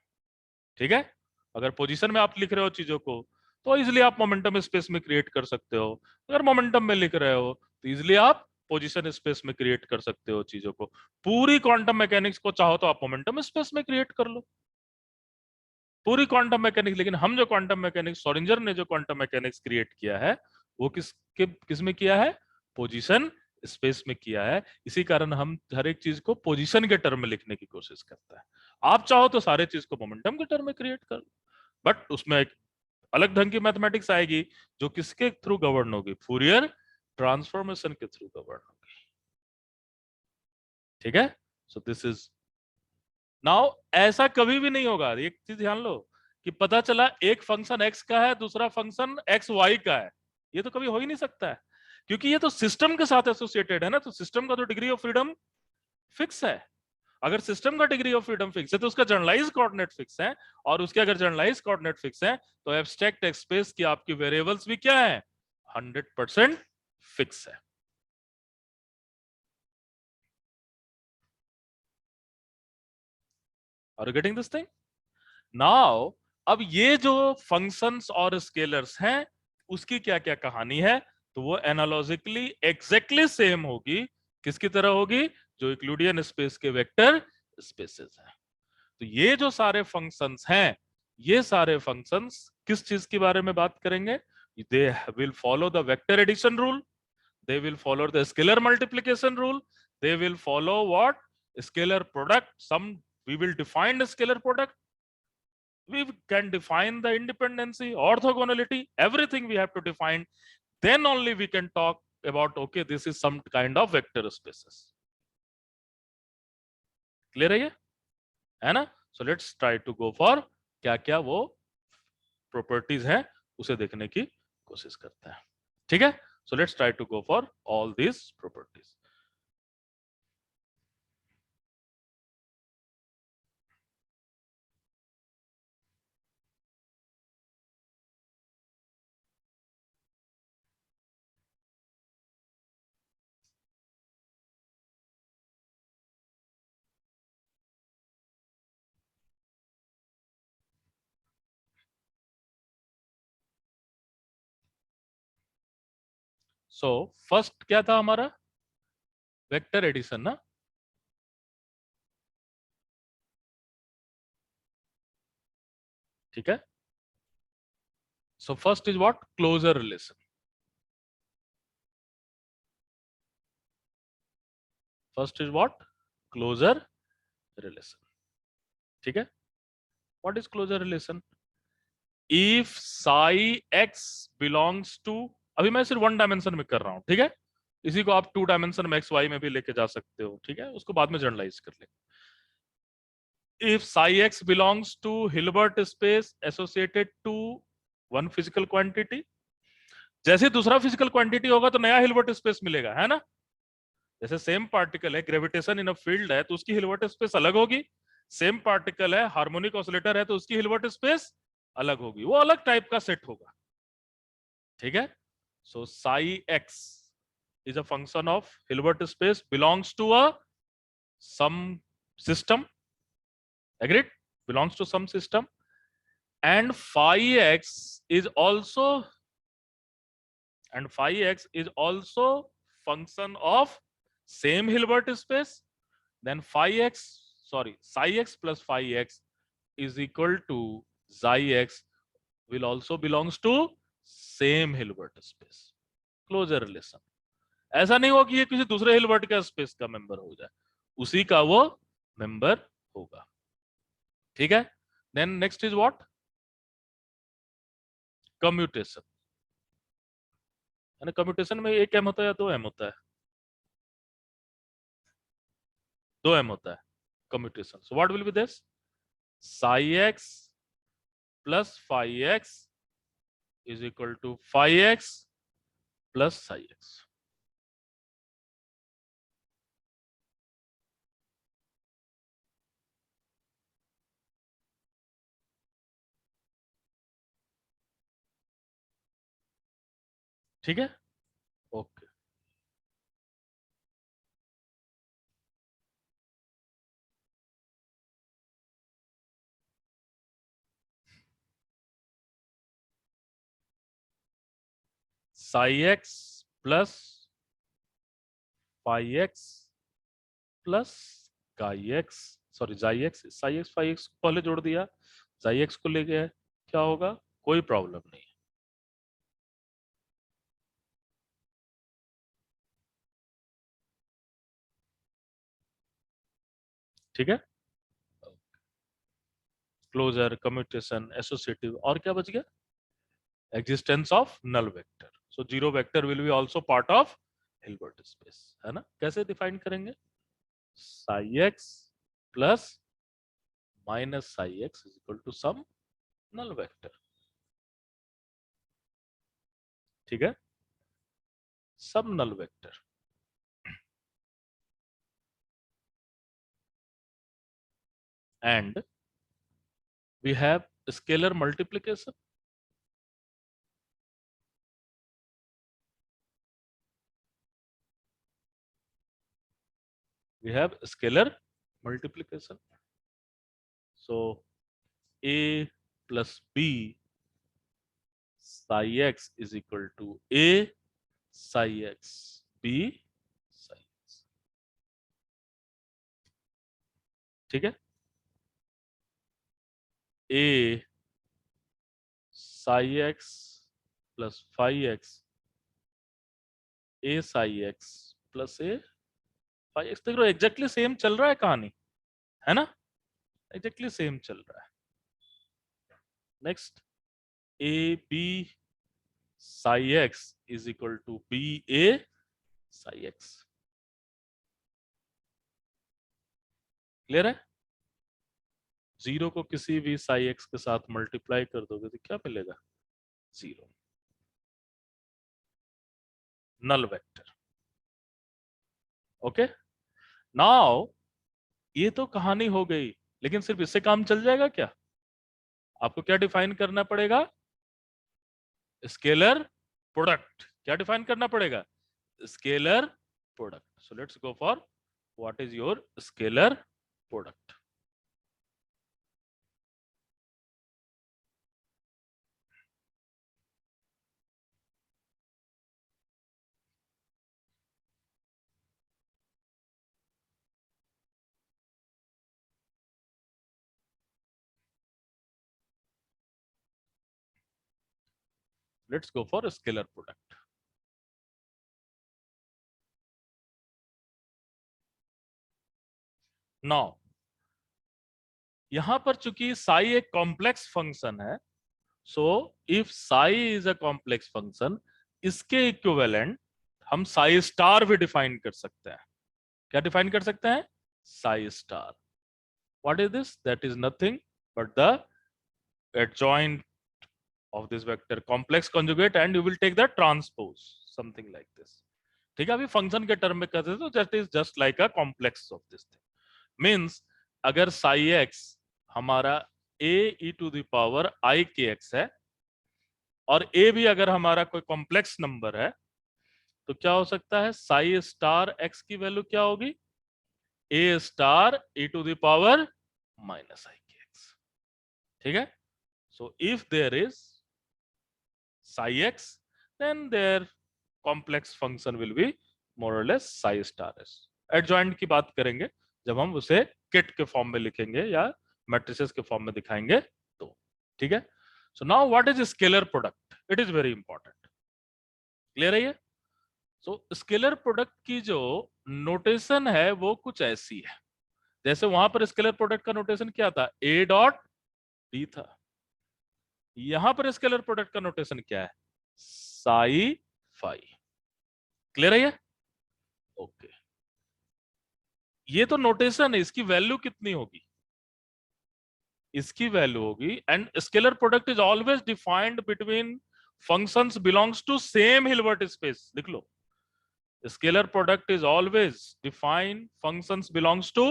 ठीक है, अगर पोजीशन में आप लिख रहे हो चीजों को तो इजिली आप मोमेंटम स्पेस में क्रिएट कर सकते हो। अगर मोमेंटम में लिख रहे हो तो इजिली आप पोजीशन स्पेस में क्रिएट कर सकते हो चीजों को। पूरी क्वांटम मैकेनिक्स को चाहो तो आप मोमेंटम स्पेस में क्रिएट कर लो, पूरी क्वांटम मैकेनिक्स। लेकिन हम जो क्वांटम मैकेनिक्स, श्रोडिंगर ने जो क्वांटम मैकेनिक्स क्रिएट किया है, वो किस में किया है? पोजीशन स्पेस में किया है। इसी कारण हम हर एक चीज को पोजीशन के टर्म में लिखने की कोशिश करता है। आप चाहो तो सारे चीज को मोमेंटम के टर्म में क्रिएट कर लो, बट उसमें एक अलग ढंग की मैथमेटिक्स आएगी जो किसके थ्रू गवर्न होगी? फूरियर ट्रांसफॉर्मेशन के थ्रू गवर्न होगी। ठीक है, सो दिस इज नाउ। ऐसा कभी भी नहीं होगा, एक चीज ध्यान लो, कि पता चला एक फंक्शन एक्स का है, दूसरा फंक्शन एक्स वाई का है। ये तो कभी हो ही नहीं सकता है, क्योंकि ये तो सिस्टम के साथ एसोसिएटेड है ना। तो सिस्टम का तो डिग्री ऑफ फ्रीडम फिक्स है। अगर सिस्टम का डिग्री ऑफ फ्रीडम फिक्स है तो उसका जनरलाइज कोऑर्डिनेट फिक्स है, और उसके अगर जनरलाइज कोऑर्डिनेट फिक्स है तो एब्स्ट्रैक्ट एक्स स्पेस की आपकी वेरिएबल्स भी क्या है? 100% फिक्स है। Are you getting this thing now? अब ये जो फंक्शंस और स्केलर्स हैं, उसकी क्या क्या कहानी है? तो वो एनालॉजिकली एग्जैक्टली सेम होगी। किसकी तरह होगी? जो यूक्लिडियन स्पेस के वेक्टर स्पेसेस हैं। तो ये जो सारे फंक्शंस हैं, ये सारे फंक्शंस किस चीज के बारे में बात करेंगे? They will follow the vector addition rule, they will follow the scalar multiplication rule, they will follow what? Scalar product. Some we will define the scalar product, we can define the independency, orthogonality, everything we have to define. Then only we can talk about, okay, this is some kind of vector spaces. Clear है ना? So let's try to go for क्या क्या वो properties हैं उसे देखने की कोशिश करते हैं। ठीक है, so let's try to go for all these properties. So first क्या था हमारा? वेक्टर एडिशन ना? ठीक है, so first is what? Closure relation. First is what? Closure relation. ठीक है, what is closure relation? If psi x belongs to, अभी मैं सिर्फ वन डायमेंशन में कर रहा हूं, ठीक है? इसी को आप टू डायमेंशन में एक्स वाई में भी लेके जा सकते हो, ठीक है? उसको बाद में जनरलाइज कर लेंगे। If psi x belongs to Hilbert space associated to one physical quantity, जैसे दूसरा फिजिकल क्वांटिटी होगा तो नया हिल्बर्ट स्पेस मिलेगा, है ना? जैसे सेम पार्टिकल है, ग्रेविटेशन इन अ फील्ड है तो उसकी हिल्बर्ट स्पेस अलग होगी, सेम पार्टिकल है, हार्मोनिक ऑसिलेटर है तो उसकी हिल्बर्ट स्पेस अलग होगी, वो अलग टाइप का सेट होगा, ठीक है। So psi x is a function of Hilbert space, belongs to a some system, agreed, belongs to some system, and phi x is also function of same Hilbert space. Then psi x plus phi x is equal to xi x will also belongs to same Hilbert space. Closure relation, ऐसा नहीं हो कि ये किसी दूसरे Hilbert का space का member हो जाए, उसी का वो मेंबर होगा, ठीक है। Then next is what, commutation, यानी कम्यूटेशन में एक एम होता है या दो एम होता है, दो एम होता है commutation. So what will be this, psi x plus phi x is equal to phi x plus psi x, ठीक है, okay. Psi x plus phi x plus chi x, sorry xi x, psi x phi x पहले जोड़ दिया, जाई x को ले गया, क्या होगा, कोई प्रॉब्लम नहीं, ठीक है। क्लोजर, कम्यूटेशन, एसोसिएटिव, और क्या बच गया, existence of null vector. So zero vector will be also part of Hilbert space, है ना। कैसे डिफाइन करेंगे, psi x plus minus psi x is equal to some null vector, ठीक है, some null vector, and we have scalar multiplication, we have scalar multiplication. So a plus b psi x is equal to a psi x b psi x, ठीक है। a psi x plus phi x, a psi x plus a phi x, देख रहे हो exactly same चल रहा है कहानी, है ना, एग्जैक्टली सेम चल रहा है। Next, a b psi x is equal to b a psi x, clear है। जीरो को किसी भी साई एक्स के साथ मल्टीप्लाई कर दोगे तो क्या मिलेगा, zero, null vector, okay. Now ये तो कहानी हो गई, लेकिन सिर्फ इससे काम चल जाएगा क्या, आपको क्या डिफाइन करना पड़ेगा, स्केलर प्रोडक्ट, क्या डिफाइन करना पड़ेगा, scalar product. So let's go for what is your scalar product. Let's go for scalar product. Now यहां पर चूंकि साई एक कॉम्प्लेक्स फंक्शन है, so if Sai is a complex function, इसके इक्विवेलेंट हम साई स्टार भी डिफाइन कर सकते हैं, क्या डिफाइन कर सकते हैं, Sai star. What is this, that is nothing but the adjoint of this vector complex conjugate and you will take the transpose, something like this, ठीक है, अभी फंक्शन के टर्म में कहते हैं तो that is just like a complex of this thing. Means अगर Sai x हमारा ए ई to the power I K x है, और ए भी अगर हमारा कोई कॉम्प्लेक्स नंबर है, तो क्या हो सकता है, साई स्टार एक्स की वैल्यू क्या होगी, A star E to the power minus I K x. ठीक है, so if there is psi x, then their complex function will be more or less psi star s। Adjoint की बात करेंगे जब हम उसे किट के फॉर्म में लिखेंगे या मैट्रिसेस के फॉर्म में दिखाएंगे तो। ठीक है, so now what is scalar product, it is very important. Clear है ये? सो स्केलर प्रोडक्ट की जो नोटेशन है वो कुछ ऐसी है, जैसे वहां पर स्केलर प्रोडक्ट का नोटेशन क्या था, ए डॉट डी था। यहां पर स्केलर प्रोडक्ट का नोटेशन क्या है, साई फाई। क्लियर है ये? ओके, ये तो नोटेशन है, इसकी वैल्यू कितनी होगी, इसकी वैल्यू होगी, and scalar product is always defined between functions belongs to same Hilbert space. लिख लो, scalar product is always defined functions belongs to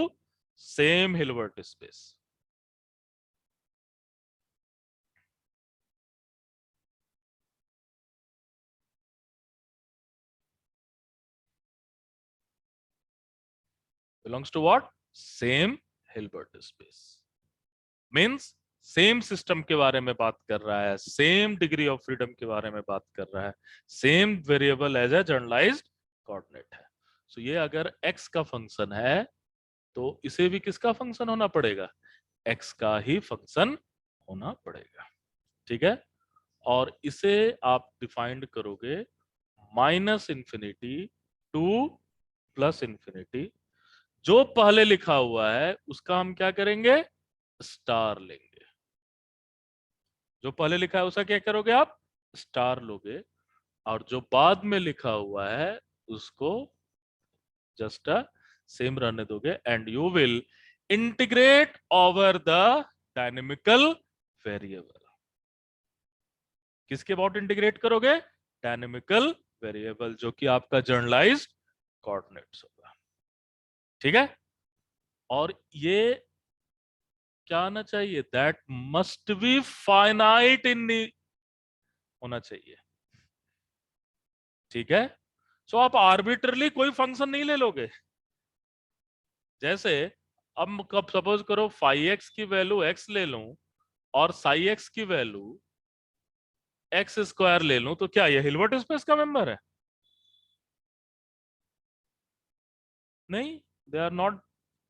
same Hilbert space. Belongs to what, same Hilbert space. Means same system के बारे में बात कर रहा है, same degree of freedom के बारे में बात कर रहा है, same variable as a generalised coordinate है। सो ये अगर x का फंक्शन है तो इसे भी किसका फंक्शन होना पड़ेगा, x का ही फंक्शन होना पड़ेगा। ठीक है, और इसे आप डिफाइंड करोगे minus infinity to plus infinity. जो पहले लिखा हुआ है उसका हम क्या करेंगे, स्टार लेंगे। जो पहले लिखा है उसका क्या करोगे आप, स्टार लोगे, और जो बाद में लिखा हुआ है उसको जस्ट सेम रहने दोगे, and you will integrate over the dynamical variable. किसके अबाउट इंटीग्रेट करोगे, डायनेमिकल वेरिएबल, जो कि आपका जर्नलाइज्ड कोऑर्डिनेट्स होगा। ठीक है, और ये क्या आना चाहिए, दैट मस्ट बी फाइनाइट इन होना चाहिए। ठीक है, सो आप आर्बिट्रली कोई फंक्शन नहीं ले लोगे। जैसे अब कब सपोज करो फाई एक्स की वैल्यू एक्स ले लूं और साई एक्स की वैल्यू एक्स स्क्वायर ले लूं, तो क्या ये हिल्बर्ट स्पेस का मेंबर है, नहीं, they are not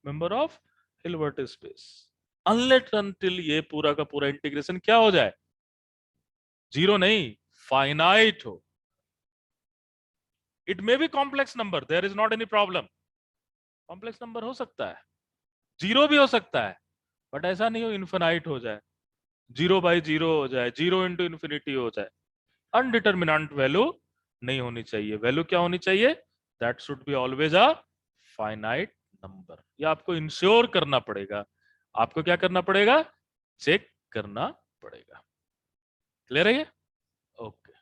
member of Hilbert space, unless until ये पूरा का पूरा इंटीग्रेशन क्या हो जाए, जीरो नहीं, फाइनाइट हो। It may be complex number, there is not any problem, complex number हो सकता है, जीरो भी हो सकता है, बट ऐसा नहीं हो इन्फिनाइट हो जाए, जीरो बाई जीरो हो जाए, जीरो इंटू इन्फिनिटी हो जाए। अनडिटर्मिनेंट वैल्यू नहीं होनी चाहिए, वैल्यू क्या होनी चाहिए, that should be always a finite number. ये आपको इंश्योर करना पड़ेगा, आपको क्या करना पड़ेगा, चेक करना पड़ेगा। क्लियर है ये? ओके,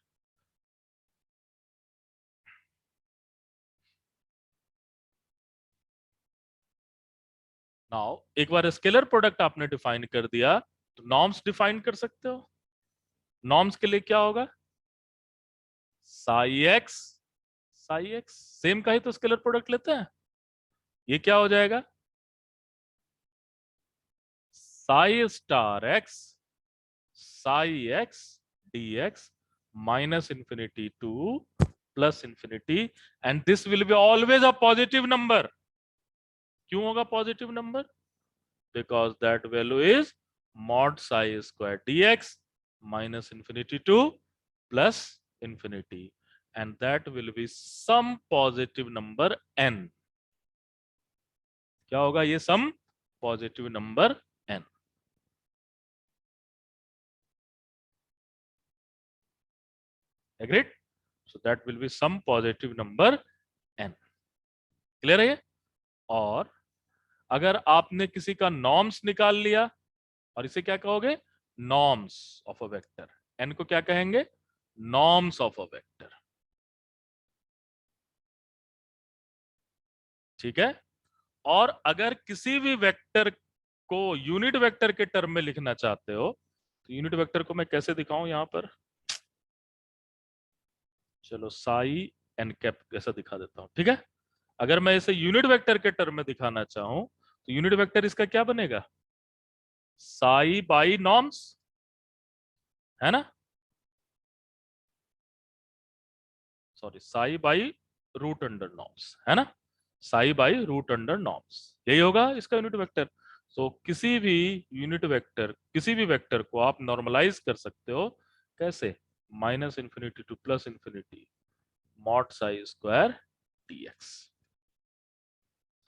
नाउ एक बार स्केलर प्रोडक्ट आपने डिफाइन कर दिया तो नॉर्म्स डिफाइन कर सकते हो। नॉर्म्स के लिए क्या होगा, Sai x, psi x same का ही तो स्केलर प्रोडक्ट लेते हैं, ये क्या हो जाएगा, psi star x, psi x d x minus infinity to plus infinity, and this will be always a positive number. क्यों होगा positive number, because that value is mod psi square d x minus infinity to plus infinity, and that will be some positive number n। क्या होगा ये some positive number n। Agreed, so that will be some positive number n। Clear है ये? और अगर आपने किसी का नॉर्म्स निकाल लिया, और इसे क्या कहोगे, norms of a vector, n को क्या कहेंगे, नॉर्म्स ऑफ अ वेक्टर। ठीक है। और अगर किसी भी वेक्टर को यूनिट वेक्टर के टर्म में लिखना चाहते हो तो यूनिट वेक्टर को मैं कैसे दिखाऊं यहां पर, चलो साई एन कैप ऐसा दिखा देता हूं, ठीक है। अगर मैं इसे यूनिट वेक्टर के टर्म में दिखाना चाहूं तो यूनिट वेक्टर इसका क्या बनेगा, साई बाई नॉर्म्स, है ना, sorry psi by root under norms, है ना, psi by root under norms, यही होगा इसका यूनिट वेक्टर। सो किसी भी यूनिट वेक्टर, किसी भी वेक्टर को आप नॉर्मलाइज कर सकते हो कैसे, minus infinity to plus infinity mod psi square dx।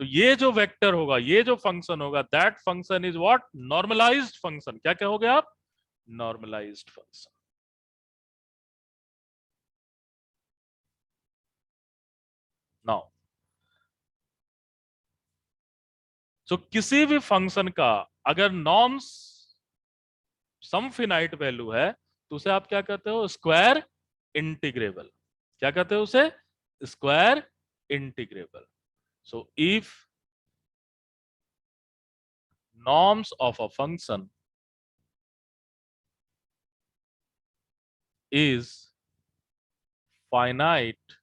तो ये जो वेक्टर होगा, ये जो फंक्शन होगा, that function is what, normalised function. क्या कहोगे आप, नॉर्मलाइज्ड फंक्शन। नाउ तो किसी भी फंक्शन का अगर नॉर्म्स सम फिनाइट वैल्यू है तो उसे आप क्या कहते हो, स्क्वायर इंटीग्रेबल। क्या कहते हो उसे, square integrable. So if norms of a function is finite,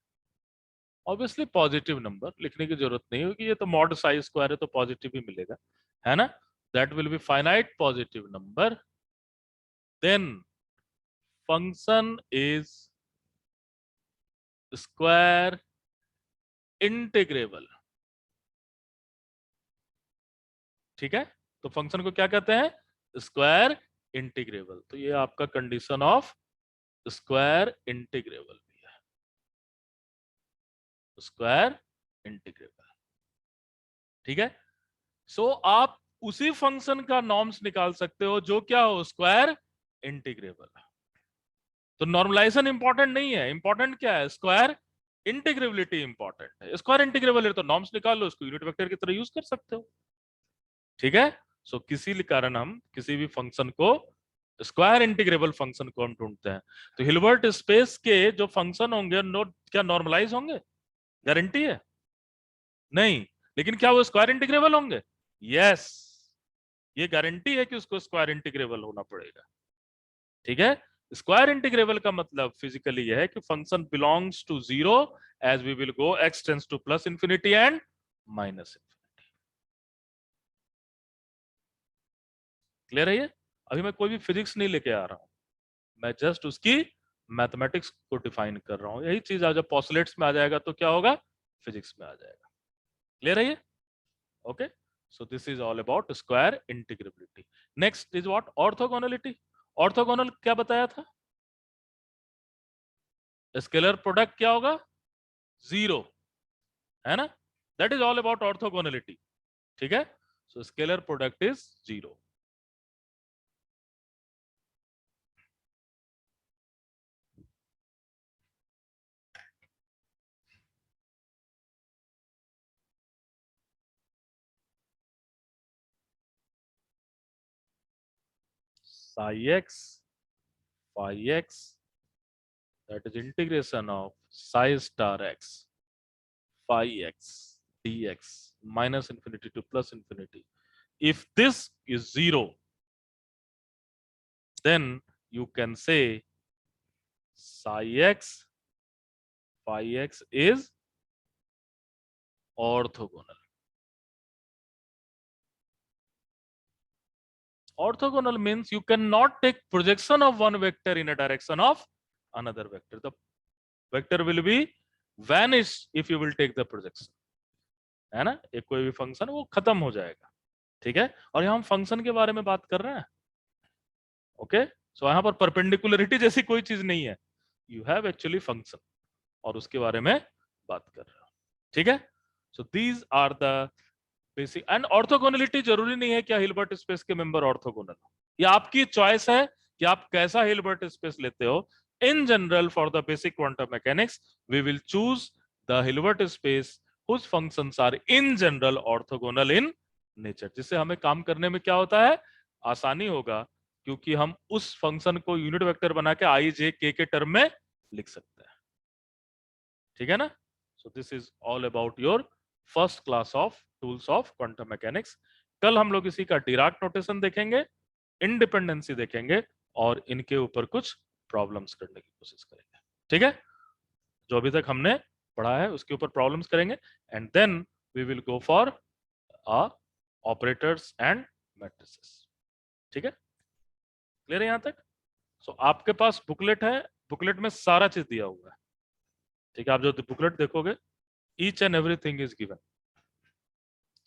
obviously positive number, लिखने की जरूरत नहीं होगी, ये तो मॉड साई स्क्वायर है तो पॉजिटिव ही मिलेगा, है ना, that will be finite positive number, then function is square integrable. ठीक है, तो फंक्शन को क्या कहते हैं, स्क्वायर इंटीग्रेबल। तो ये आपका कंडीशन ऑफ स्क्वायर इंटीग्रेबल भी है, स्क्वायर इंटीग्रेबल। ठीक है, सो आप उसी फंक्शन का नॉर्म्स निकाल सकते हो जो क्या हो, स्क्वायर इंटीग्रेबल। तो नॉर्मलाइजेशन इंपॉर्टेंट नहीं है, इंपॉर्टेंट क्या है, स्क्वायर इंटीग्रेबिलिटी इंपॉर्टेंट है। स्क्वायर इंटीग्रेबल है तो नॉर्म्स निकाल लो, उसको यूनिट वेक्टर की तरह यूज कर सकते हो। ठीक है, सो किसी कारण हम किसी भी फंक्शन को, स्क्वायर इंटीग्रेबल फंक्शन को हम ढूंढते हैं, तो हिल्बर्ट स्पेस के जो फंक्शन होंगे क्या नॉर्मलाइज होंगे, गारंटी है नहीं, लेकिन क्या वो स्क्वायर इंटीग्रेबल होंगे, यस, ये गारंटी है कि उसको स्क्वायर इंटीग्रेबल होना पड़ेगा। ठीक है, स्क्वायर इंटीग्रेबल का मतलब फिजिकली यह है कि function belongs to zero as we will go x tends to plus infinity and minus infinity. Clear है ये, अभी मैं कोई भी फिजिक्स नहीं लेके आ रहा हूं, मैं जस्ट उसकी मैथमेटिक्स को डिफाइन कर रहा हूं। यही चीज आज जब पॉस्टुलेट्स में आ जाएगा तो क्या होगा, फिजिक्स में आ जाएगा। क्लियर है ये, okay. So this is all about square integrability. Next is what, orthogonality. Orthogonal क्या बताया था, स्केलर प्रोडक्ट क्या होगा, जीरो, है ना, that is all about orthogonality. ठीक है, so scalar product is zero. psi x phi x, that is integration of psi star x phi x dx minus infinity to plus infinity. If this is zero, then you can say psi x phi x is orthogonal. Orthogonal means you cannot take projection of one vector in a direction of another vector. The vector will be vanish if you will take the projection, है ना, एक कोई भी function वो खत्म हो जाएगा। ठीक है, और यहाँ हम फंक्शन के बारे में बात कर रहे हैं, ओके। सो यहाँ पर परपेंडिकुलरिटी जैसी कोई चीज नहीं है, यू हैव एक्चुअली फंक्शन और उसके बारे में बात कर रहे हो। ठीक है, so these are the basic and orthogonality. जरूरी नहीं है कि हिल्बर्ट स्पेस के मेंबर ऑर्थोगोनल हो, ये आपकी चॉइस है कि आप कैसा हिल्बर्ट स्पेस लेते हो। In general for the basic quantum mechanics we will choose the Hilbert space whose functions are in general orthogonal in nature, जिससे हमें काम करने में क्या होता है, आसानी होगा, क्योंकि हम उस फंक्शन को यूनिट वेक्टर बना के आई जे के टर्म में लिख सकते हैं। ठीक है ना, so this is all about your first class of tools of quantum mechanics. कल हम लोग इसी का डिराक नोटेशन देखेंगे, इंडिपेंडेंसी देखेंगे और इनके ऊपर कुछ प्रॉब्लम्स करने की कोशिश करेंगे। ठीक है, जो अभी तक हमने पढ़ा है उसके ऊपर प्रॉब्लम्स करेंगे and then we will go for operators and matrices. ठीक है, क्लियर है यहां तक? सो आपके पास बुकलेट है, बुकलेट में सारा चीज दिया हुआ है। ठीक है, आप जो बुकलेट देखोगे each and everything is given.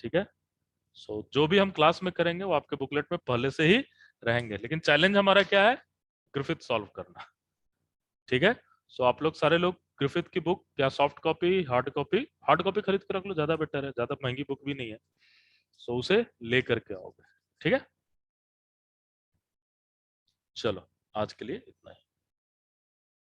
ठीक है, सो जो भी हम क्लास में करेंगे वो आपके बुकलेट में पहले से ही रहेंगे, लेकिन चैलेंज हमारा क्या है? ग्रिफिथ सॉल्व करना। ठीक है, सो आप लोग सारे लोग ग्रिफिथ की बुक या सॉफ्ट कॉपी, हार्ड कॉपी खरीद कर रख लो, ज्यादा बेटर है, ज्यादा महंगी बुक भी नहीं है। सो उसे ले करके आओगे। ठीक है, चलो आज के लिए इतना ही।